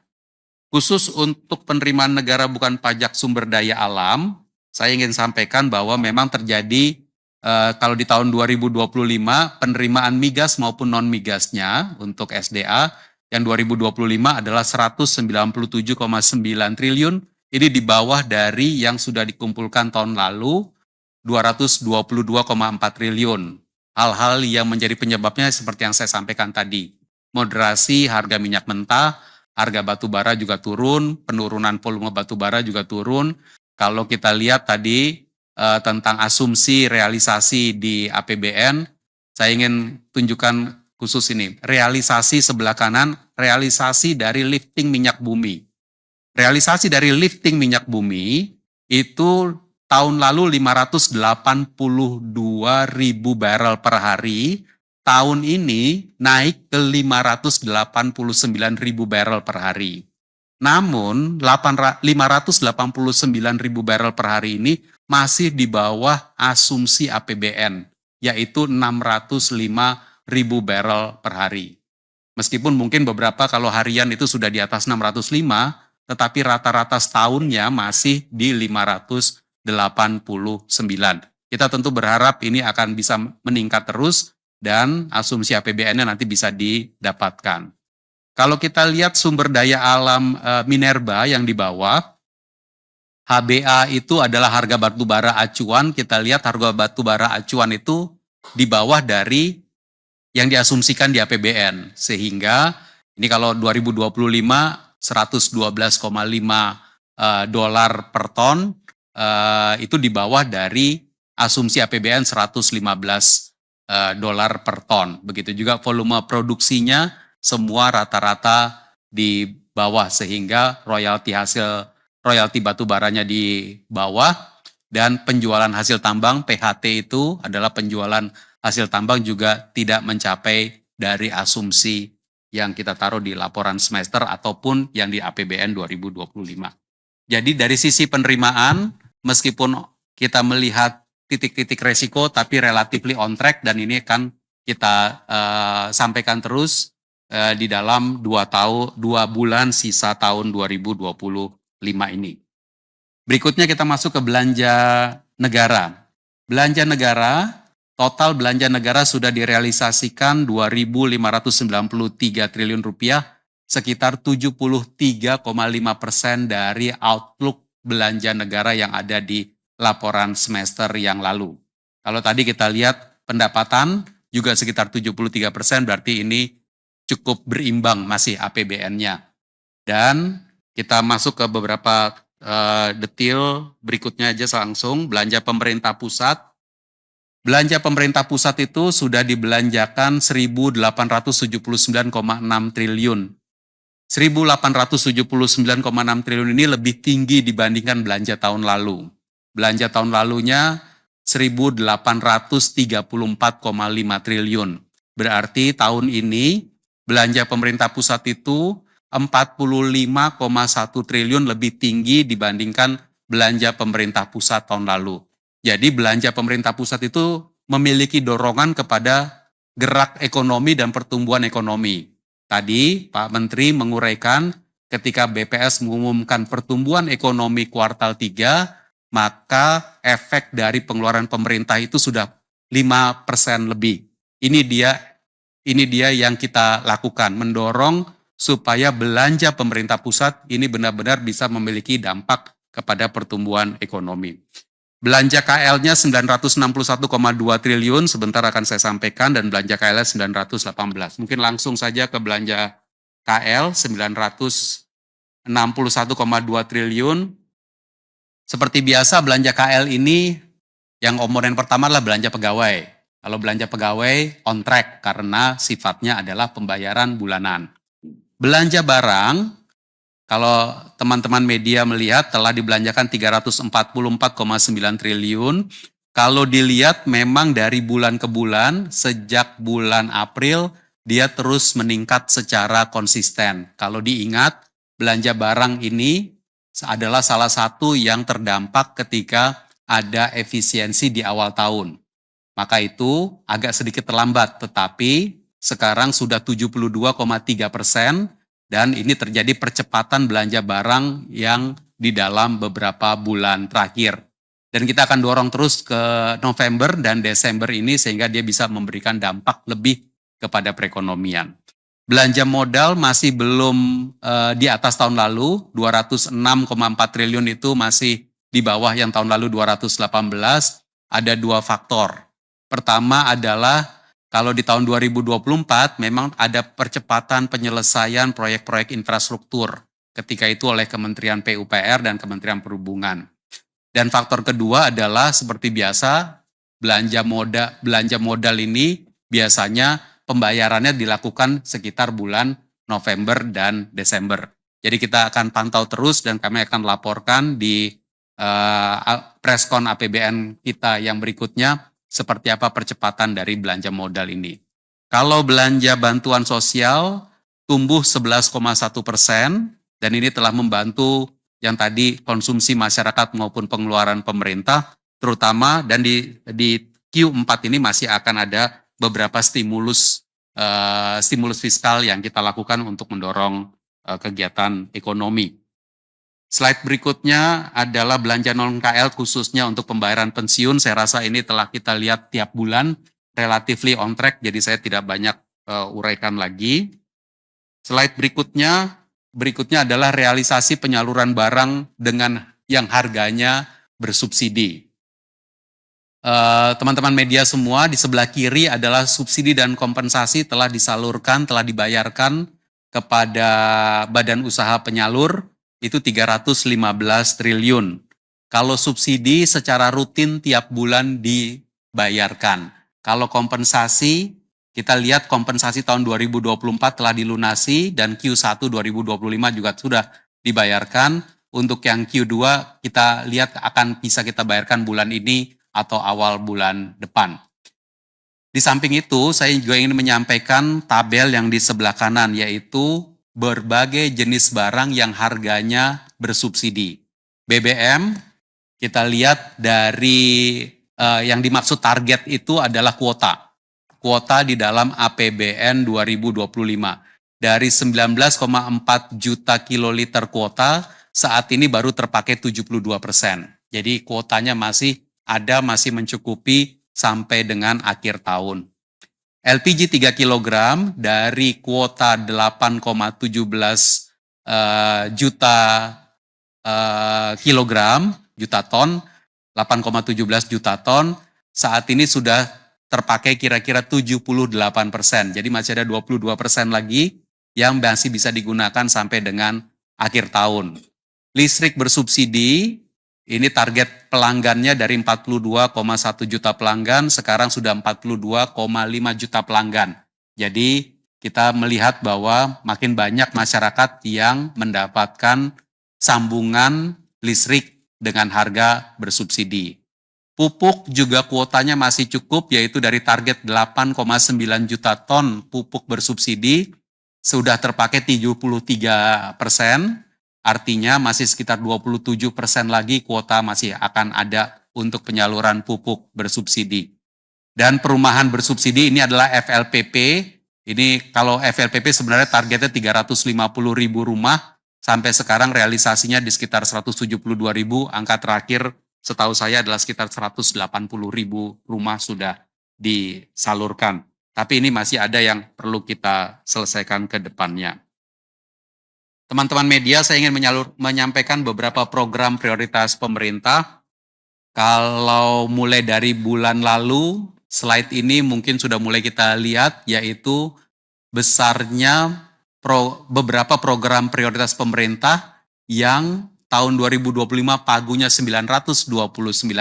Khusus untuk penerimaan negara bukan pajak sumber daya alam, saya ingin sampaikan bahwa memang terjadi kalau di tahun 2025 penerimaan migas maupun non-migasnya untuk SDA yang 2025 adalah 197,9 triliun, ini di bawah dari yang sudah dikumpulkan tahun lalu 222,4 triliun. Hal-hal yang menjadi penyebabnya seperti yang saya sampaikan tadi. Moderasi harga minyak mentah, harga batu bara juga turun, penurunan volume batu bara juga turun. Kalau kita lihat tadi tentang asumsi realisasi di APBN, saya ingin tunjukkan khusus ini. Realisasi sebelah kanan, realisasi dari lifting minyak bumi. Realisasi dari lifting minyak bumi itu tahun lalu 582.000 barel per hari, tahun ini naik ke 589.000 barel per hari. Namun 589.000 barel per hari ini masih di bawah asumsi APBN, yaitu 605.000 barel per hari. Meskipun mungkin beberapa kalau harian itu sudah di atas 605, tetapi rata-rata setahunnya masih di 589. Kita tentu berharap ini akan bisa meningkat terus dan asumsi APBN-nya nanti bisa didapatkan. Kalau kita lihat sumber daya alam minerba yang di bawah, HBA itu adalah harga batu bara acuan. Kita lihat harga batu bara acuan itu di bawah dari yang diasumsikan di APBN. Sehingga ini kalau 2025 $112,5 per ton, itu di bawah dari asumsi APBN $115 per ton. Begitu juga volume produksinya semua rata-rata di bawah sehingga royalti batu baranya di bawah dan penjualan hasil tambang PHT itu adalah penjualan hasil tambang juga tidak mencapai dari asumsi yang kita taruh di laporan semester ataupun yang di APBN 2025. Jadi dari sisi penerimaan, meskipun kita melihat titik-titik resiko, tapi relatively on track dan ini akan kita sampaikan terus di dalam 2 bulan sisa tahun 2025 ini. Berikutnya kita masuk ke belanja negara. Belanja negara, total belanja negara sudah direalisasikan 2.593 triliun rupiah, sekitar 73,5% dari outlook belanja negara yang ada di laporan semester yang lalu. Kalau tadi kita lihat pendapatan juga sekitar 73%, berarti ini cukup berimbang masih APBN-nya. Dan kita masuk ke beberapa detail berikutnya aja langsung. Belanja pemerintah pusat. Belanja pemerintah pusat itu sudah dibelanjakan 1.879,6 triliun. 1.879,6 triliun ini lebih tinggi dibandingkan belanja tahun lalu. Belanja tahun lalunya 1.834,5 triliun. Berarti tahun ini belanja pemerintah pusat itu 45,1 triliun lebih tinggi dibandingkan belanja pemerintah pusat tahun lalu. Jadi belanja pemerintah pusat itu memiliki dorongan kepada gerak ekonomi dan pertumbuhan ekonomi. Tadi Pak Menteri menguraikan ketika BPS mengumumkan pertumbuhan ekonomi kuartal 3, maka efek dari pengeluaran pemerintah itu sudah 5% lebih. Ini dia yang kita lakukan, mendorong supaya belanja pemerintah pusat ini benar-benar bisa memiliki dampak kepada pertumbuhan ekonomi. Belanja KL-nya 961,2 triliun, sebentar akan saya sampaikan, dan belanja KL-nya 918. Mungkin langsung saja ke belanja KL, 961,2 triliun. Seperti biasa belanja KL ini, yang komponen pertama adalah belanja pegawai. Kalau belanja pegawai on track karena sifatnya adalah pembayaran bulanan. Belanja barang, kalau teman-teman media melihat telah dibelanjakan 344,9 triliun. Kalau dilihat memang dari bulan ke bulan, sejak bulan April dia terus meningkat secara konsisten. Kalau diingat, belanja barang ini adalah salah satu yang terdampak ketika ada efisiensi di awal tahun. Maka itu agak sedikit terlambat, tetapi sekarang sudah 72,3%. Dan ini terjadi percepatan belanja barang yang di dalam beberapa bulan terakhir. Dan kita akan dorong terus ke November dan Desember ini sehingga dia bisa memberikan dampak lebih kepada perekonomian. Belanja modal masih belum di atas tahun lalu, 206,4 triliun itu masih di bawah yang tahun lalu 218. Ada dua faktor. Pertama adalah kalau di tahun 2024 memang ada percepatan penyelesaian proyek-proyek infrastruktur ketika itu oleh Kementerian PUPR dan Kementerian Perhubungan. Dan faktor kedua adalah seperti biasa belanja modal ini biasanya pembayarannya dilakukan sekitar bulan November dan Desember. Jadi kita akan pantau terus dan kami akan laporkan di preskon APBN kita yang berikutnya seperti apa percepatan dari belanja modal ini. Kalau belanja bantuan sosial tumbuh 11,1% dan ini telah membantu yang tadi konsumsi masyarakat maupun pengeluaran pemerintah terutama, dan di Q4 ini masih akan ada beberapa stimulus fiskal yang kita lakukan untuk mendorong kegiatan ekonomi. Slide berikutnya adalah belanja non-KL khususnya untuk pembayaran pensiun. Saya rasa ini telah kita lihat tiap bulan, relatively on track, jadi saya tidak banyak uraikan lagi. Slide berikutnya adalah realisasi penyaluran barang dengan yang harganya bersubsidi. Teman-teman media semua, di sebelah kiri adalah subsidi dan kompensasi telah disalurkan, telah dibayarkan kepada badan usaha penyalur, itu 315 triliun. Kalau subsidi secara rutin tiap bulan dibayarkan. Kalau kompensasi, kita lihat kompensasi tahun 2024 telah dilunasi dan Q1 2025 juga sudah dibayarkan. Untuk yang Q2 kita lihat akan bisa kita bayarkan bulan ini atau awal bulan depan. Di samping itu, saya juga ingin menyampaikan tabel yang di sebelah kanan, yaitu berbagai jenis barang yang harganya bersubsidi. BBM, kita lihat dari yang dimaksud target itu adalah kuota. Kuota di dalam APBN 2025. Dari 19,4 juta kiloliter kuota, saat ini baru terpakai 72%. Jadi kuotanya masih mencukupi sampai dengan akhir tahun. LPG 3 kg dari kuota 8,17 juta ton, 8,17 juta ton, saat ini sudah terpakai kira-kira 78%. Jadi masih ada 22% lagi yang masih bisa digunakan sampai dengan akhir tahun. Listrik bersubsidi, ini target pelanggannya dari 42,1 juta pelanggan, sekarang sudah 42,5 juta pelanggan. Jadi kita melihat bahwa makin banyak masyarakat yang mendapatkan sambungan listrik dengan harga bersubsidi. Pupuk juga kuotanya masih cukup, yaitu dari target 8,9 juta ton pupuk bersubsidi, sudah terpakai 73%, artinya masih sekitar 27% lagi kuota masih akan ada untuk penyaluran pupuk bersubsidi. Dan perumahan bersubsidi ini adalah FLPP, ini kalau FLPP sebenarnya targetnya 350.000 rumah, sampai sekarang realisasinya di sekitar 172.000, angka terakhir setahu saya adalah sekitar 180.000 rumah sudah disalurkan. Tapi ini masih ada yang perlu kita selesaikan ke depannya. Teman-teman media, saya ingin menyampaikan beberapa program prioritas pemerintah. Kalau mulai dari bulan lalu, slide ini mungkin sudah mulai kita lihat, yaitu besarnya beberapa program prioritas pemerintah yang tahun 2025 pagunya 929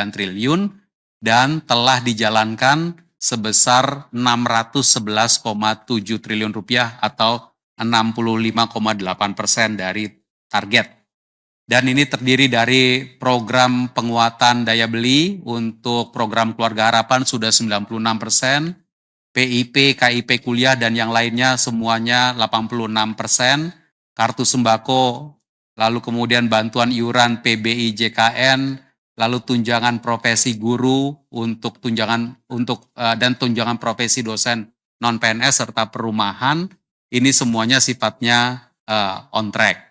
triliun dan telah dijalankan sebesar 611,7 triliun rupiah atau 65,8% dari target. Dan ini terdiri dari program penguatan daya beli untuk program Keluarga Harapan sudah 96%, PIP, KIP kuliah dan yang lainnya semuanya 86%, kartu sembako, lalu kemudian bantuan iuran PBI JKN, lalu tunjangan profesi guru untuk dan tunjangan profesi dosen non PNS serta perumahan, ini semuanya sifatnya on track.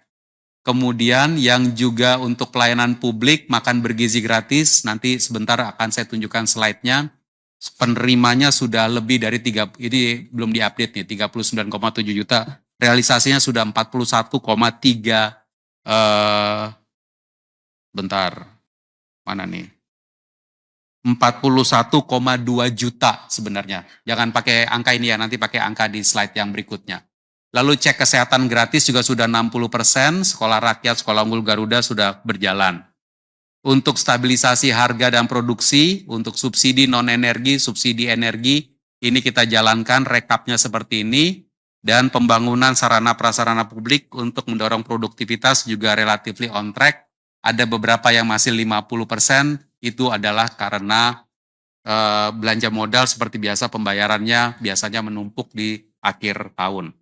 Kemudian yang juga untuk pelayanan publik makan bergizi gratis, nanti sebentar akan saya tunjukkan slide-nya. Penerimanya sudah lebih dari ini belum diupdate nih, 39,7 juta. Realisasinya sudah 41,3 bentar, mana nih? 41,2 juta sebenarnya. Jangan pakai angka ini ya, nanti pakai angka di slide yang berikutnya. Lalu cek kesehatan gratis juga sudah 60%, sekolah rakyat, sekolah unggul Garuda sudah berjalan. Untuk stabilisasi harga dan produksi, untuk subsidi non-energi, subsidi energi, ini kita jalankan rekapnya seperti ini, dan pembangunan sarana prasarana publik untuk mendorong produktivitas juga relatif on track. Ada beberapa yang masih 50%, itu adalah karena belanja modal seperti biasa pembayarannya biasanya menumpuk di akhir tahun.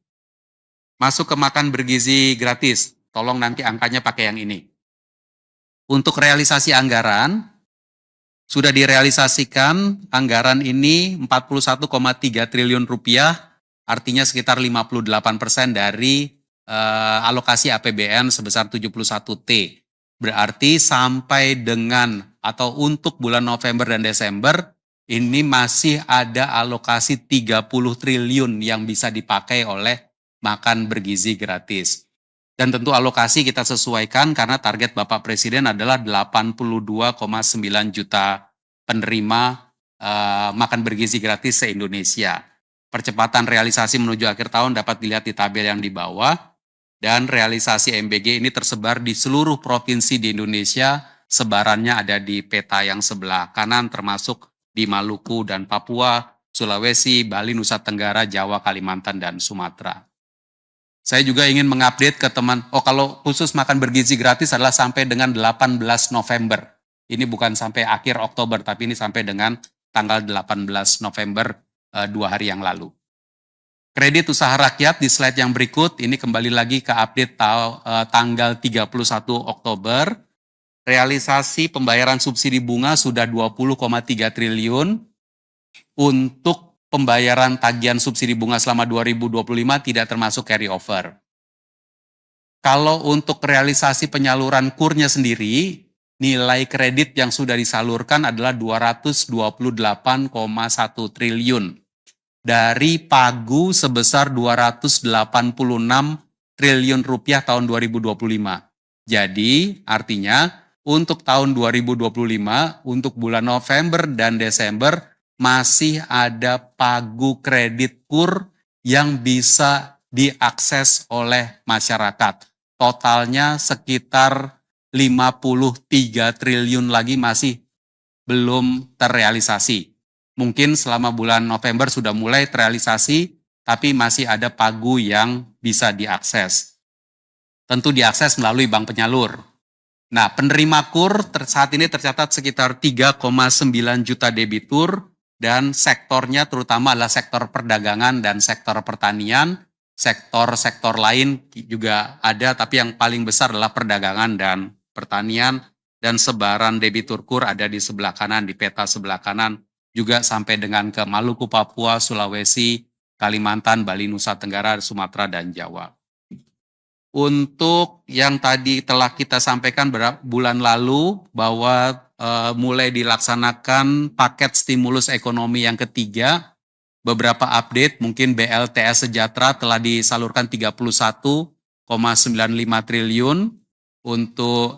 Masuk ke makan bergizi gratis, tolong nanti angkanya pakai yang ini. Untuk realisasi anggaran, sudah direalisasikan anggaran ini 41,3 triliun rupiah, artinya sekitar 58% dari alokasi APBN sebesar 71T. Berarti sampai dengan atau untuk bulan November dan Desember, ini masih ada alokasi 30 triliun yang bisa dipakai oleh makan bergizi gratis. Dan tentu alokasi kita sesuaikan karena target Bapak Presiden adalah 82,9 juta penerima makan bergizi gratis se-Indonesia. Percepatan realisasi menuju akhir tahun dapat dilihat di tabel yang di bawah. Dan realisasi MBG ini tersebar di seluruh provinsi di Indonesia, sebarannya ada di peta yang sebelah kanan termasuk di Maluku dan Papua, Sulawesi, Bali, Nusa Tenggara, Jawa, Kalimantan, dan Sumatera. Saya juga ingin mengupdate ke kalau khusus makan bergizi gratis adalah sampai dengan 18 November. Ini bukan sampai akhir Oktober, tapi ini sampai dengan tanggal 18 November, 2 hari yang lalu. Kredit usaha rakyat di slide yang berikut, ini kembali lagi ke update tanggal 31 Oktober. Realisasi pembayaran subsidi bunga sudah 20,3 triliun. Untuk pembayaran tagihan subsidi bunga selama 2025 tidak termasuk carry over. Kalau untuk realisasi penyaluran KUR-nya sendiri, nilai kredit yang sudah disalurkan adalah 228,1 triliun. Dari pagu sebesar 286 triliun rupiah tahun 2025. Jadi artinya untuk tahun 2025, untuk bulan November dan Desember, masih ada pagu kredit KUR yang bisa diakses oleh masyarakat. Totalnya sekitar 53 triliun lagi masih belum terrealisasi. Mungkin selama bulan November sudah mulai terrealisasi, tapi masih ada pagu yang bisa diakses. Tentu diakses melalui bank penyalur. Nah, penerima KUR saat ini tercatat sekitar 3,9 juta debitur dan sektornya terutama adalah sektor perdagangan dan sektor pertanian. Sektor-sektor lain juga ada, tapi yang paling besar adalah perdagangan dan pertanian, dan sebaran debitur KUR ada di sebelah kanan, di peta sebelah kanan, juga sampai dengan ke Maluku, Papua, Sulawesi, Kalimantan, Bali, Nusa Tenggara, Sumatera, dan Jawa. Untuk yang tadi telah kita sampaikan bulan lalu bahwa mulai dilaksanakan paket stimulus ekonomi yang ketiga, beberapa update, mungkin BLTS Sejahtera telah disalurkan 31,95 triliun untuk,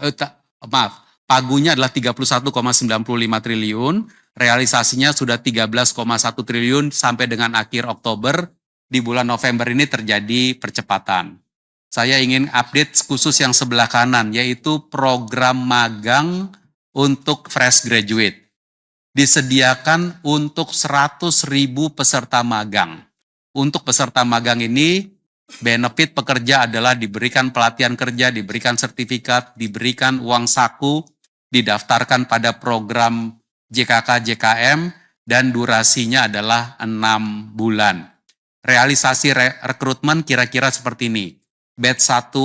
pagunya adalah 31,95 triliun, realisasinya sudah 13,1 triliun sampai dengan akhir Oktober. Di bulan November ini terjadi percepatan. Saya ingin update khusus yang sebelah kanan, yaitu program magang untuk fresh graduate. Disediakan untuk 100.000 peserta magang. Untuk peserta magang ini, benefit pekerja adalah diberikan pelatihan kerja, diberikan sertifikat, diberikan uang saku, didaftarkan pada program JKK JKM, dan durasinya adalah 6 bulan. Realisasi rekrutmen kira-kira seperti ini. Batch 1,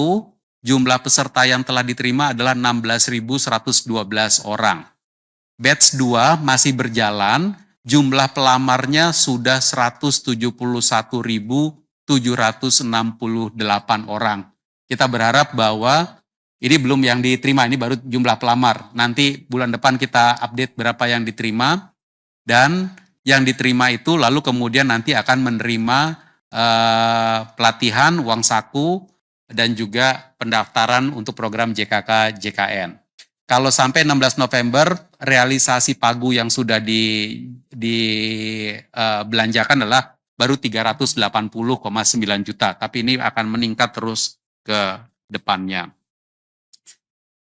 jumlah peserta yang telah diterima adalah 16.112 orang. Batch 2 masih berjalan, jumlah pelamarnya sudah 171.768 orang. Kita berharap bahwa ini belum yang diterima, ini baru jumlah pelamar. Nanti bulan depan kita update berapa yang diterima, dan yang diterima itu lalu kemudian nanti akan menerima pelatihan, uang saku, dan juga pendaftaran untuk program JKK JKN. Kalau sampai 16 November, realisasi pagu yang sudah dibelanjakan adalah baru 380,9 juta. Tapi ini akan meningkat terus ke depannya.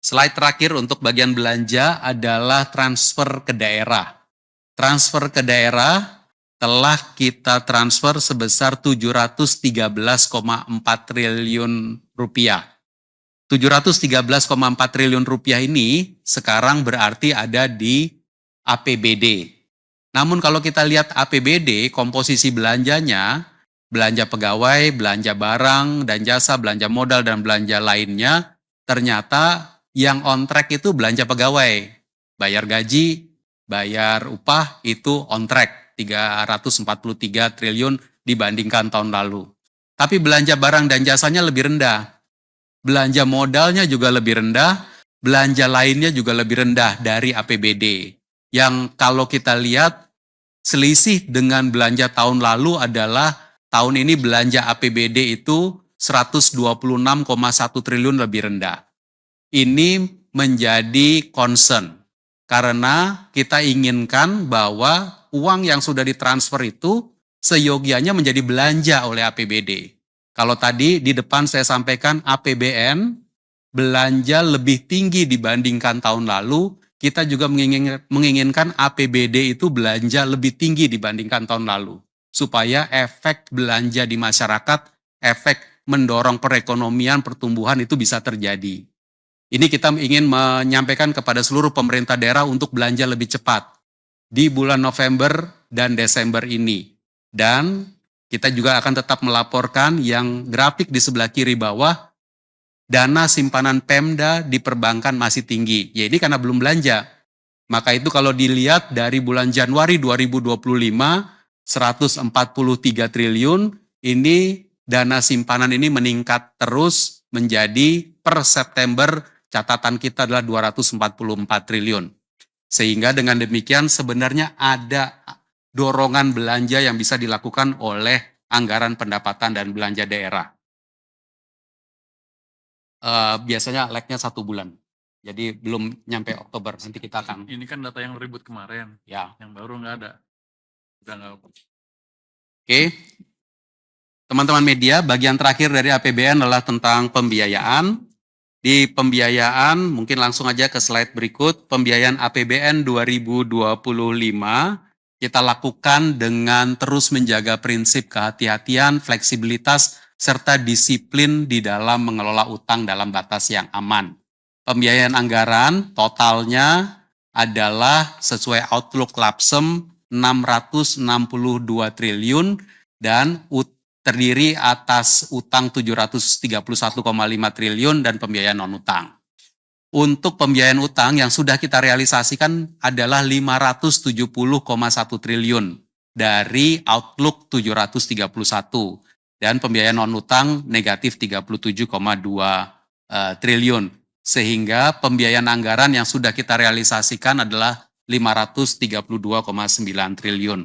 Slide terakhir untuk bagian belanja adalah transfer ke daerah. Transfer ke daerah telah kita transfer sebesar 713,4 triliun rupiah. 713,4 triliun rupiah ini sekarang berarti ada di APBD. Namun kalau kita lihat APBD, komposisi belanjanya, belanja pegawai, belanja barang dan jasa, belanja modal dan belanja lainnya, ternyata yang on track itu belanja pegawai. Bayar gaji, bayar upah itu on track, 343 triliun dibandingkan tahun lalu. Tapi belanja barang dan jasanya lebih rendah. Belanja modalnya juga lebih rendah, belanja lainnya juga lebih rendah dari APBD. Yang kalau kita lihat, selisih dengan belanja tahun lalu adalah tahun ini belanja APBD itu 126,1 triliun lebih rendah. Ini menjadi concern, karena kita inginkan bahwa uang yang sudah ditransfer itu seyogianya menjadi belanja oleh APBD. Kalau tadi di depan saya sampaikan APBN belanja lebih tinggi dibandingkan tahun lalu, kita juga menginginkan APBD itu belanja lebih tinggi dibandingkan tahun lalu. Supaya efek belanja di masyarakat, efek mendorong perekonomian, pertumbuhan itu bisa terjadi. Ini kita ingin menyampaikan kepada seluruh pemerintah daerah untuk belanja lebih cepat di bulan November dan Desember ini. Dan kita juga akan tetap melaporkan yang grafik di sebelah kiri bawah, dana simpanan Pemda di perbankan masih tinggi. Ya ini karena belum belanja. Maka itu kalau dilihat dari bulan Januari 2025, 143 triliun, ini dana simpanan ini meningkat terus menjadi per September catatan kita adalah 244 triliun. Sehingga dengan demikian sebenarnya ada dorongan belanja yang bisa dilakukan oleh anggaran pendapatan dan belanja daerah. Biasanya lag-nya 1 bulan. Jadi belum nyampe Oktober, nanti kita akan. Ini kan data yang ribut kemarin, Ya. yang baru nggak ada. Udah nggak. Oke. Teman-teman media, bagian terakhir dari APBN adalah tentang pembiayaan. Di pembiayaan, mungkin langsung aja ke slide berikut. Pembiayaan APBN 2025 kita lakukan dengan terus menjaga prinsip kehati-hatian, fleksibilitas, serta disiplin di dalam mengelola utang dalam batas yang aman. Pembiayaan anggaran totalnya adalah sesuai outlook Lapsem 662 triliun dan terdiri atas utang 731,5 triliun dan pembiayaan non-utang. Untuk pembiayaan utang yang sudah kita realisasikan adalah 570,1 triliun dari outlook 731 dan pembiayaan non-utang negatif 37,2 triliun. Sehingga pembiayaan anggaran yang sudah kita realisasikan adalah 532,9 triliun.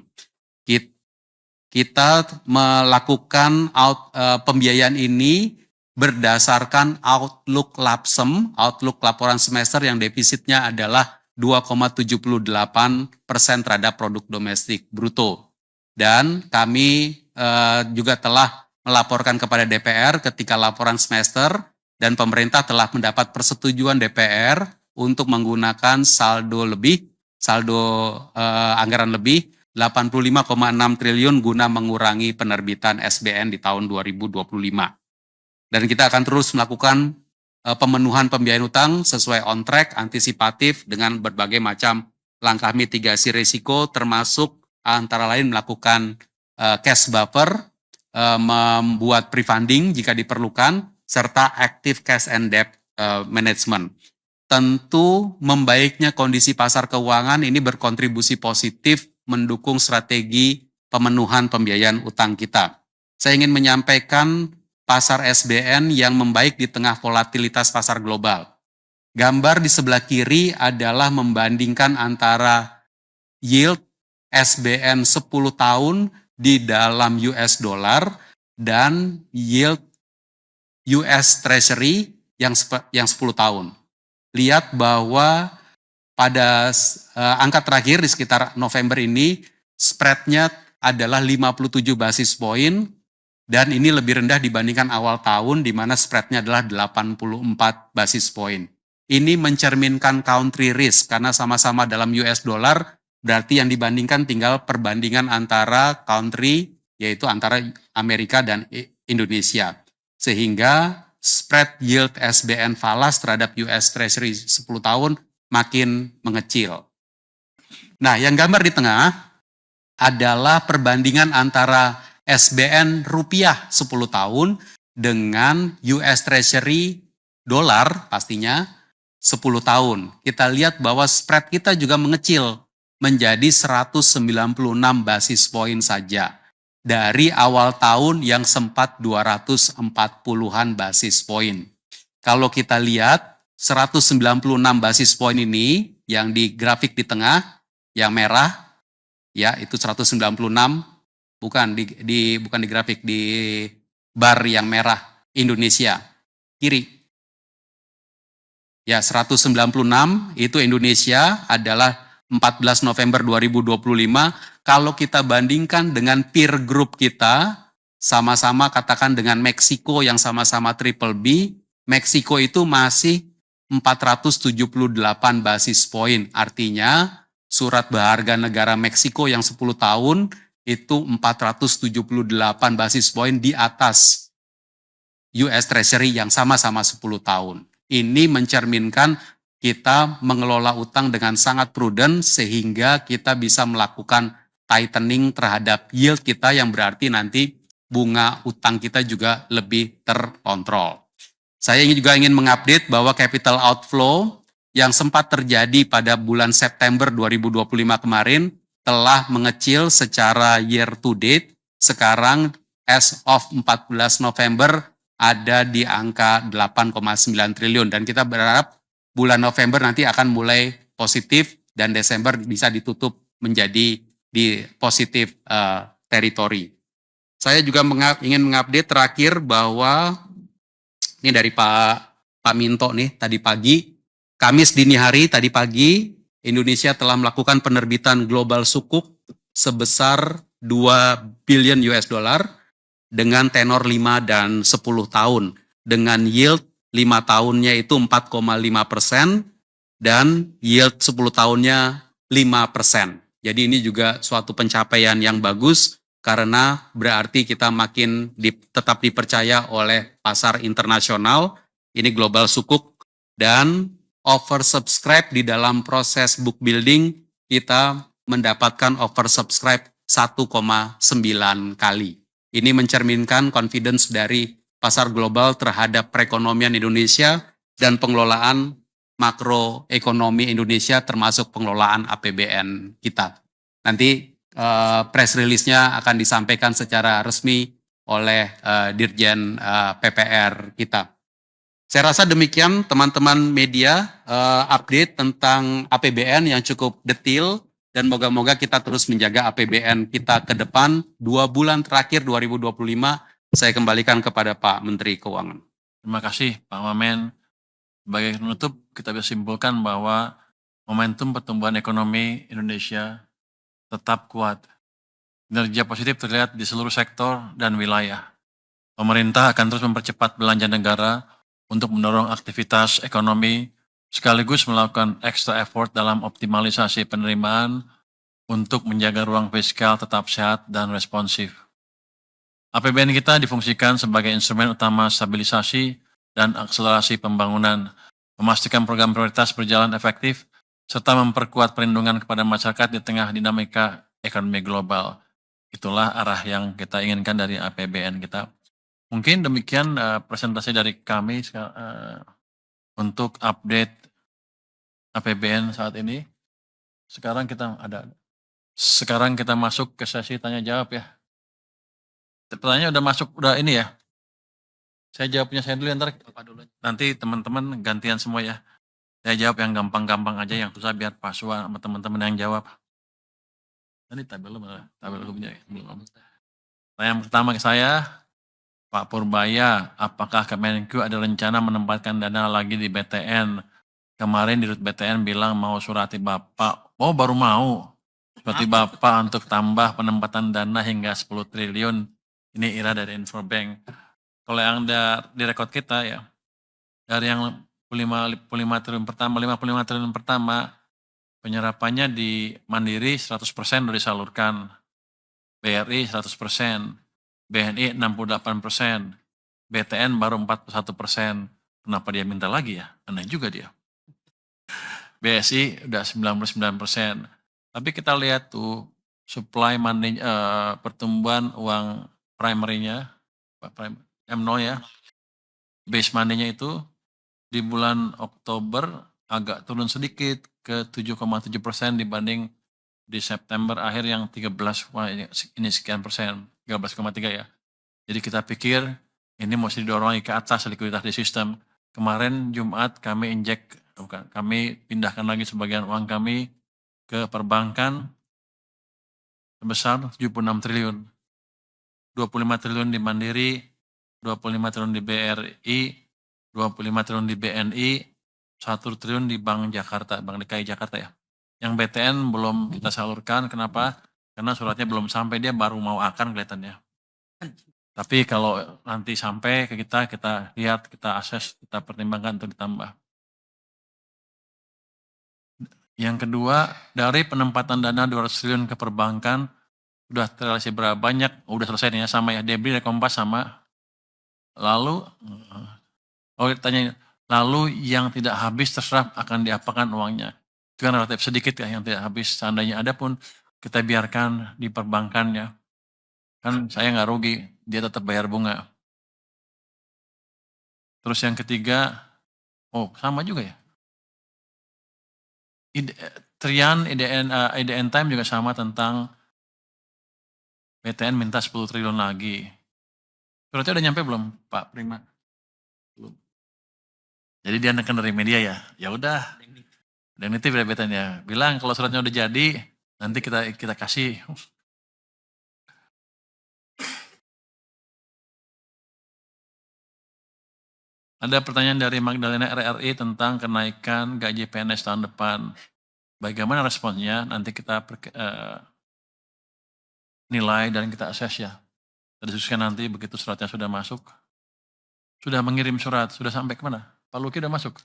Kita melakukan pembiayaan ini berdasarkan outlook Lapsem, outlook laporan semester yang defisitnya adalah 2,78% terhadap produk domestik bruto. Dan kami juga telah melaporkan kepada DPR ketika laporan semester dan pemerintah telah mendapat persetujuan DPR untuk menggunakan saldo anggaran lebih 85,6 triliun guna mengurangi penerbitan SBN di tahun 2025. Dan kita akan terus melakukan pemenuhan pembiayaan utang sesuai on track, antisipatif dengan berbagai macam langkah mitigasi risiko termasuk antara lain melakukan cash buffer, membuat pre-funding jika diperlukan, serta active cash and debt management. Tentu membaiknya kondisi pasar keuangan ini berkontribusi positif mendukung strategi pemenuhan pembiayaan utang kita. Saya ingin menyampaikan pasar SBN yang membaik di tengah volatilitas pasar global. Gambar di sebelah kiri adalah membandingkan antara yield SBN 10 tahun di dalam US dollar dan yield US Treasury yang 10 tahun. Lihat bahwa pada angka terakhir di sekitar November ini, spreadnya adalah 57 basis poin, dan ini lebih rendah dibandingkan awal tahun di mana spreadnya adalah 84 basis poin. Ini mencerminkan country risk karena sama-sama dalam US dollar, berarti yang dibandingkan tinggal perbandingan antara country, yaitu antara Amerika dan Indonesia. Sehingga spread yield SBN falas terhadap US Treasury 10 tahun makin mengecil. Nah, yang gambar di tengah adalah perbandingan antara SBN rupiah 10 tahun dengan US Treasury dolar pastinya 10 tahun. Kita lihat bahwa spread kita juga mengecil menjadi 196 basis poin saja dari awal tahun yang sempat 240-an basis poin. Kalau kita lihat 196 basis poin ini yang di grafik di tengah yang merah ya itu 196 bukan di grafik, di bar yang merah Indonesia kiri. Ya, 196 itu Indonesia adalah 14 November 2025. Kalau kita bandingkan dengan peer group kita, sama-sama katakan dengan Meksiko yang sama-sama triple B, Meksiko itu masih 478 basis poin. Artinya surat berharga negara Meksiko yang 10 tahun itu 478 basis poin di atas US Treasury yang sama-sama 10 tahun. Ini mencerminkan kita mengelola utang dengan sangat prudent sehingga kita bisa melakukan tightening terhadap yield kita yang berarti nanti bunga utang kita juga lebih terkontrol. Saya juga ingin mengupdate bahwa capital outflow yang sempat terjadi pada bulan September 2025 kemarin telah mengecil secara year to date. Sekarang as of 14 November ada di angka 8,9 triliun dan kita berharap bulan November nanti akan mulai positif dan Desember bisa ditutup menjadi di positif teritori. Saya juga ingin mengupdate terakhir bahwa ini dari Pak Minto nih tadi pagi, Kamis dini hari tadi pagi Indonesia telah melakukan penerbitan global sukuk sebesar 2 billion US dollar dengan tenor 5 dan 10 tahun dengan yield 5 tahunnya itu 4,5% dan yield 10 tahunnya 5%. Jadi ini juga suatu pencapaian yang bagus karena berarti kita makin tetap dipercaya oleh pasar internasional. Ini global sukuk dan oversubscribe di dalam proses book building kita mendapatkan oversubscribe 1,9 kali. Ini mencerminkan confidence dari pasar global terhadap perekonomian Indonesia dan pengelolaan makroekonomi Indonesia termasuk pengelolaan APBN kita. Nanti press release-nya akan disampaikan secara resmi oleh Dirjen PPR kita. Saya rasa demikian teman-teman media update tentang APBN yang cukup detail dan moga-moga kita terus menjaga APBN kita ke depan. 2 bulan terakhir 2025 saya kembalikan kepada Pak Menteri Keuangan. Terima kasih Pak Wamen. Sebagai penutup kita bisa simpulkan bahwa momentum pertumbuhan ekonomi Indonesia tetap kuat. Kinerja positif terlihat di seluruh sektor dan wilayah. Pemerintah akan terus mempercepat belanja negara untuk mendorong aktivitas ekonomi sekaligus melakukan extra effort dalam optimalisasi penerimaan untuk menjaga ruang fiskal tetap sehat dan responsif. APBN kita difungsikan sebagai instrumen utama stabilisasi dan akselerasi pembangunan, memastikan program prioritas berjalan efektif, serta memperkuat perlindungan kepada masyarakat di tengah dinamika ekonomi global. Itulah arah yang kita inginkan dari APBN kita. Mungkin demikian presentasi dari kami untuk update APBN saat ini. Sekarang kita masuk ke sesi tanya jawab ya. Pertanyaannya udah masuk, udah ini ya. Saya jawabnya saya dulu, nanti teman-teman gantian semua ya. Saya jawab yang gampang-gampang aja, yang susah biar Pak Suwa sama teman-teman yang jawab. Tadi tabel punya belum. Yang pertama ke saya, Pak Purbaya, apakah Kemenku ada rencana menempatkan dana lagi di BTN? Kemarin di BTN bilang mau surati Bapak. Oh baru mau. Surati Bapak untuk tambah penempatan dana hingga 10 triliun. Ini Ira dari Infobank. Kalau yang ada di rekod kita ya, dari yang 55 triliun pertama, penyerapannya di Mandiri 100% sudah disalurkan. BRI 100%. BNI 68%, BTN baru 41%. Kenapa dia minta lagi ya? Aneh juga dia. BSI udah 99%. Tapi kita lihat tuh supply money, pertumbuhan uang primary-nya, M0 ya, base money-nya itu di bulan Oktober agak turun sedikit ke 7,7% dibanding di September akhir yang 13, ini sekian persen, 13,3 ya. Jadi kita pikir ini mesti didorong ke atas likuiditas di sistem. Kemarin Jumat kami kami pindahkan lagi sebagian uang kami ke perbankan sebesar 76 triliun. 25 triliun di Mandiri, 25 triliun di BRI, 25 triliun di BNI, 1 triliun di Bank Jakarta, Bank DKI Jakarta ya. Yang BTN belum kita salurkan, kenapa? Karena suratnya belum sampai, dia baru mau akan kelihatannya. Tapi kalau nanti sampai ke kita lihat, kita akses, kita pertimbangkan untuk ditambah. Yang kedua, dari penempatan dana 200 triliun ke perbankan, sudah terrealisasi berapa banyak? Udah selesai nih ya, sama ya, Debri dari Kompas sama. Lalu, tanya, lalu yang tidak habis terserah akan diapakan uangnya. Itu kan relatif sedikit ya yang tidak habis, seandainya ada pun kita biarkan di perbankan ya. Kan saya nggak rugi, dia tetap bayar bunga. Terus yang ketiga, sama juga ya. Trian, IDN Time juga sama tentang BTN minta 10 triliun lagi. Suratnya udah nyampe belum Pak Prima? Belum. Jadi dia nekan dari media ya. Ya udah. Dan itu dari BTN ya. Bilang kalau suratnya udah jadi, nanti kita kasih. Ada pertanyaan dari Magdalena RRI tentang kenaikan gaji PNS tahun depan. Bagaimana responnya? Nanti kita nilai dan kita akses ya. Kita diskusikan nanti begitu suratnya sudah masuk. Sudah mengirim surat, sudah sampai kemana? Pak Luki udah masuk?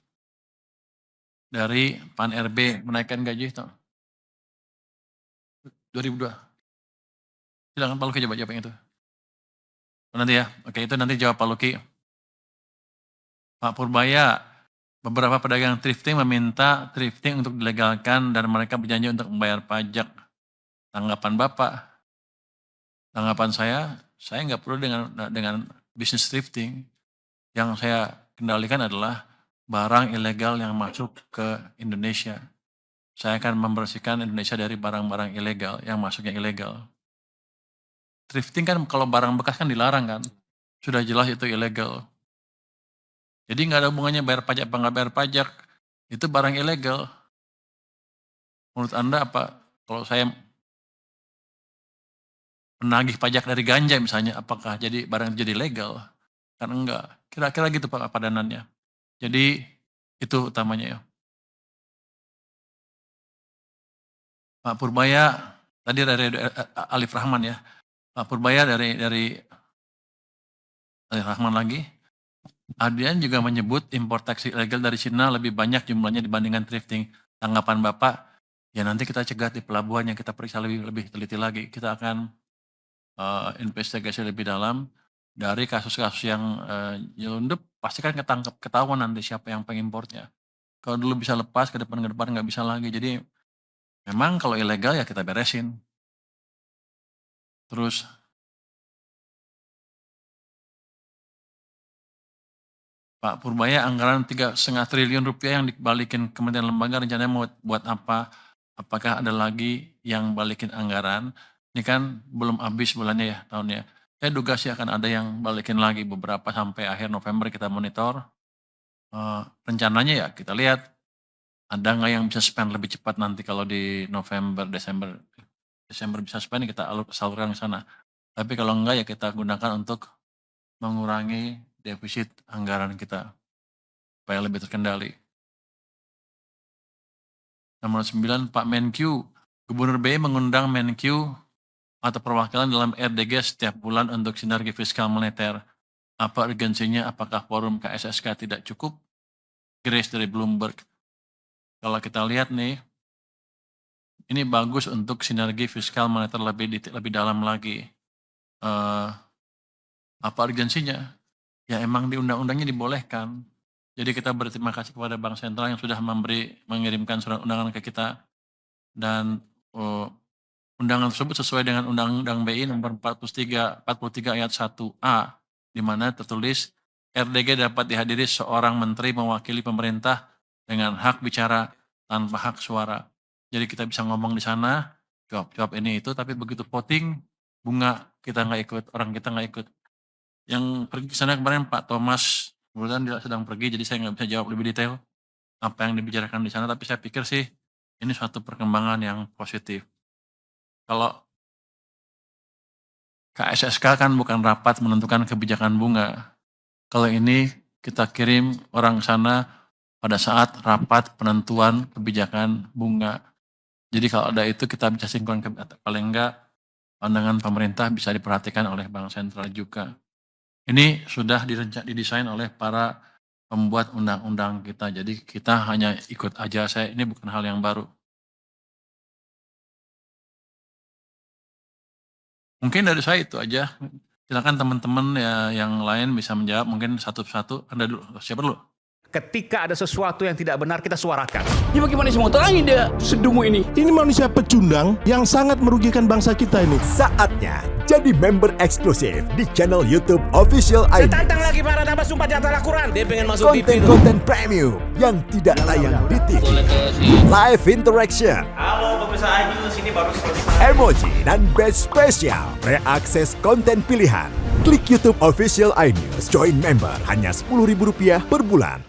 Dari Pan RB menaikkan gaji itu 2002. Silakan Pak Luki coba jawab yang itu. Nanti ya, oke itu nanti jawab Pak Luki. Pak Purbaya, beberapa pedagang thrifting meminta thrifting untuk dilegalkan dan mereka berjanji untuk membayar pajak. Tanggapan Bapak, tanggapan saya nggak perlu dengan bisnis thrifting. Yang saya kendalikan adalah barang ilegal yang masuk ke Indonesia. Saya akan membersihkan Indonesia dari barang-barang ilegal yang masuknya ilegal. Thrifting kan kalau barang bekas kan dilarang kan, sudah jelas itu ilegal. Jadi nggak ada hubungannya bayar pajak apa nggak bayar pajak, itu barang ilegal. Menurut Anda apa? Kalau saya menagih pajak dari ganja misalnya, apakah jadi barang jadi legal? Kan enggak. Kira-kira gitu Pak padanannya. Jadi itu utamanya ya. Pak Purbaya, tadi dari Alif Rahman ya. Pak Purbaya dari Alif Rahman lagi. Adrian juga menyebut impor taksi ilegal dari Cina lebih banyak jumlahnya dibandingkan thrifting. Tanggapan Bapak, ya nanti kita cegat di pelabuhan yang kita periksa lebih teliti lagi. Kita akan investigasi lebih dalam dari kasus-kasus yang nyelundup, pasti kan ketahuan nanti siapa yang pengimportnya. Kalau dulu bisa lepas, ke depan nggak bisa lagi. Jadi memang kalau ilegal ya kita beresin. Terus Pak Purbaya, anggaran 3,5 triliun rupiah yang dibalikin Kementerian Lembaga rencananya mau buat apa? Apakah ada lagi yang balikin anggaran? Ini kan belum habis bulannya ya tahunnya. Saya duga sih akan ada yang balikin lagi beberapa sampai akhir November kita monitor. Rencananya ya kita lihat ada nggak yang bisa spend lebih cepat nanti kalau di November, Desember bisa spend kita salurkan ke sana. Tapi kalau enggak ya kita gunakan untuk mengurangi defisit anggaran kita supaya lebih terkendali. Nomor 9, Pak Menkyu, Gubernur BI mengundang Menkyu atau perwakilan dalam RDG setiap bulan untuk sinergi fiskal moneter. Apa urgensinya? Apakah forum KSSK tidak cukup? Grace dari Bloomberg. Kalau kita lihat nih, ini bagus untuk sinergi fiskal moneter lebih dalam lagi. Apa urgensinya? Ya emang di undang-undangnya dibolehkan. Jadi kita berterima kasih kepada Bank Sentral yang sudah mengirimkan surat undangan ke kita. Dan undangan tersebut sesuai dengan Undang-Undang BI nomor 43 ayat 1A, di mana tertulis RDG dapat dihadiri seorang menteri mewakili pemerintah dengan hak bicara tanpa hak suara. Jadi kita bisa ngomong di sana, jawab ini itu, tapi begitu voting, bunga kita nggak ikut, orang kita nggak ikut. Yang pergi ke sana kemarin Pak Thomas, kemudian dia sedang pergi, jadi saya nggak bisa jawab lebih detail apa yang dibicarakan di sana, tapi saya pikir sih ini suatu perkembangan yang positif. Kalau KSSK kan bukan rapat menentukan kebijakan bunga. Kalau ini kita kirim orang sana pada saat rapat penentuan kebijakan bunga. Jadi kalau ada itu kita bisa sinkron, paling enggak pandangan pemerintah bisa diperhatikan oleh Bank Sentral juga. Ini sudah didesain oleh para pembuat undang-undang kita, jadi kita hanya ikut aja. Ini bukan hal yang baru. Mungkin dari saya itu aja. Silakan teman-teman ya yang lain bisa menjawab, mungkin satu-satu. Anda dulu, siapa dulu? Ketika ada sesuatu yang tidak benar, kita suarakan. Ya bagaimana semua terangin dia sedungu ini? Ini manusia pecundang yang sangat merugikan bangsa kita ini. Saatnya jadi member eksklusif di channel YouTube Official ID. Tantang lagi para tambah sumpah di atas Al-Quran. Dia pengen masuk TV. Konten-konten premium yang tidak tayang di TV. Live interaction. Halo pemirsa iNews, ini baru selesai. Emoji dan badge spesial. Reakses konten pilihan. Klik YouTube Official iNews. Join member hanya Rp10.000 per bulan.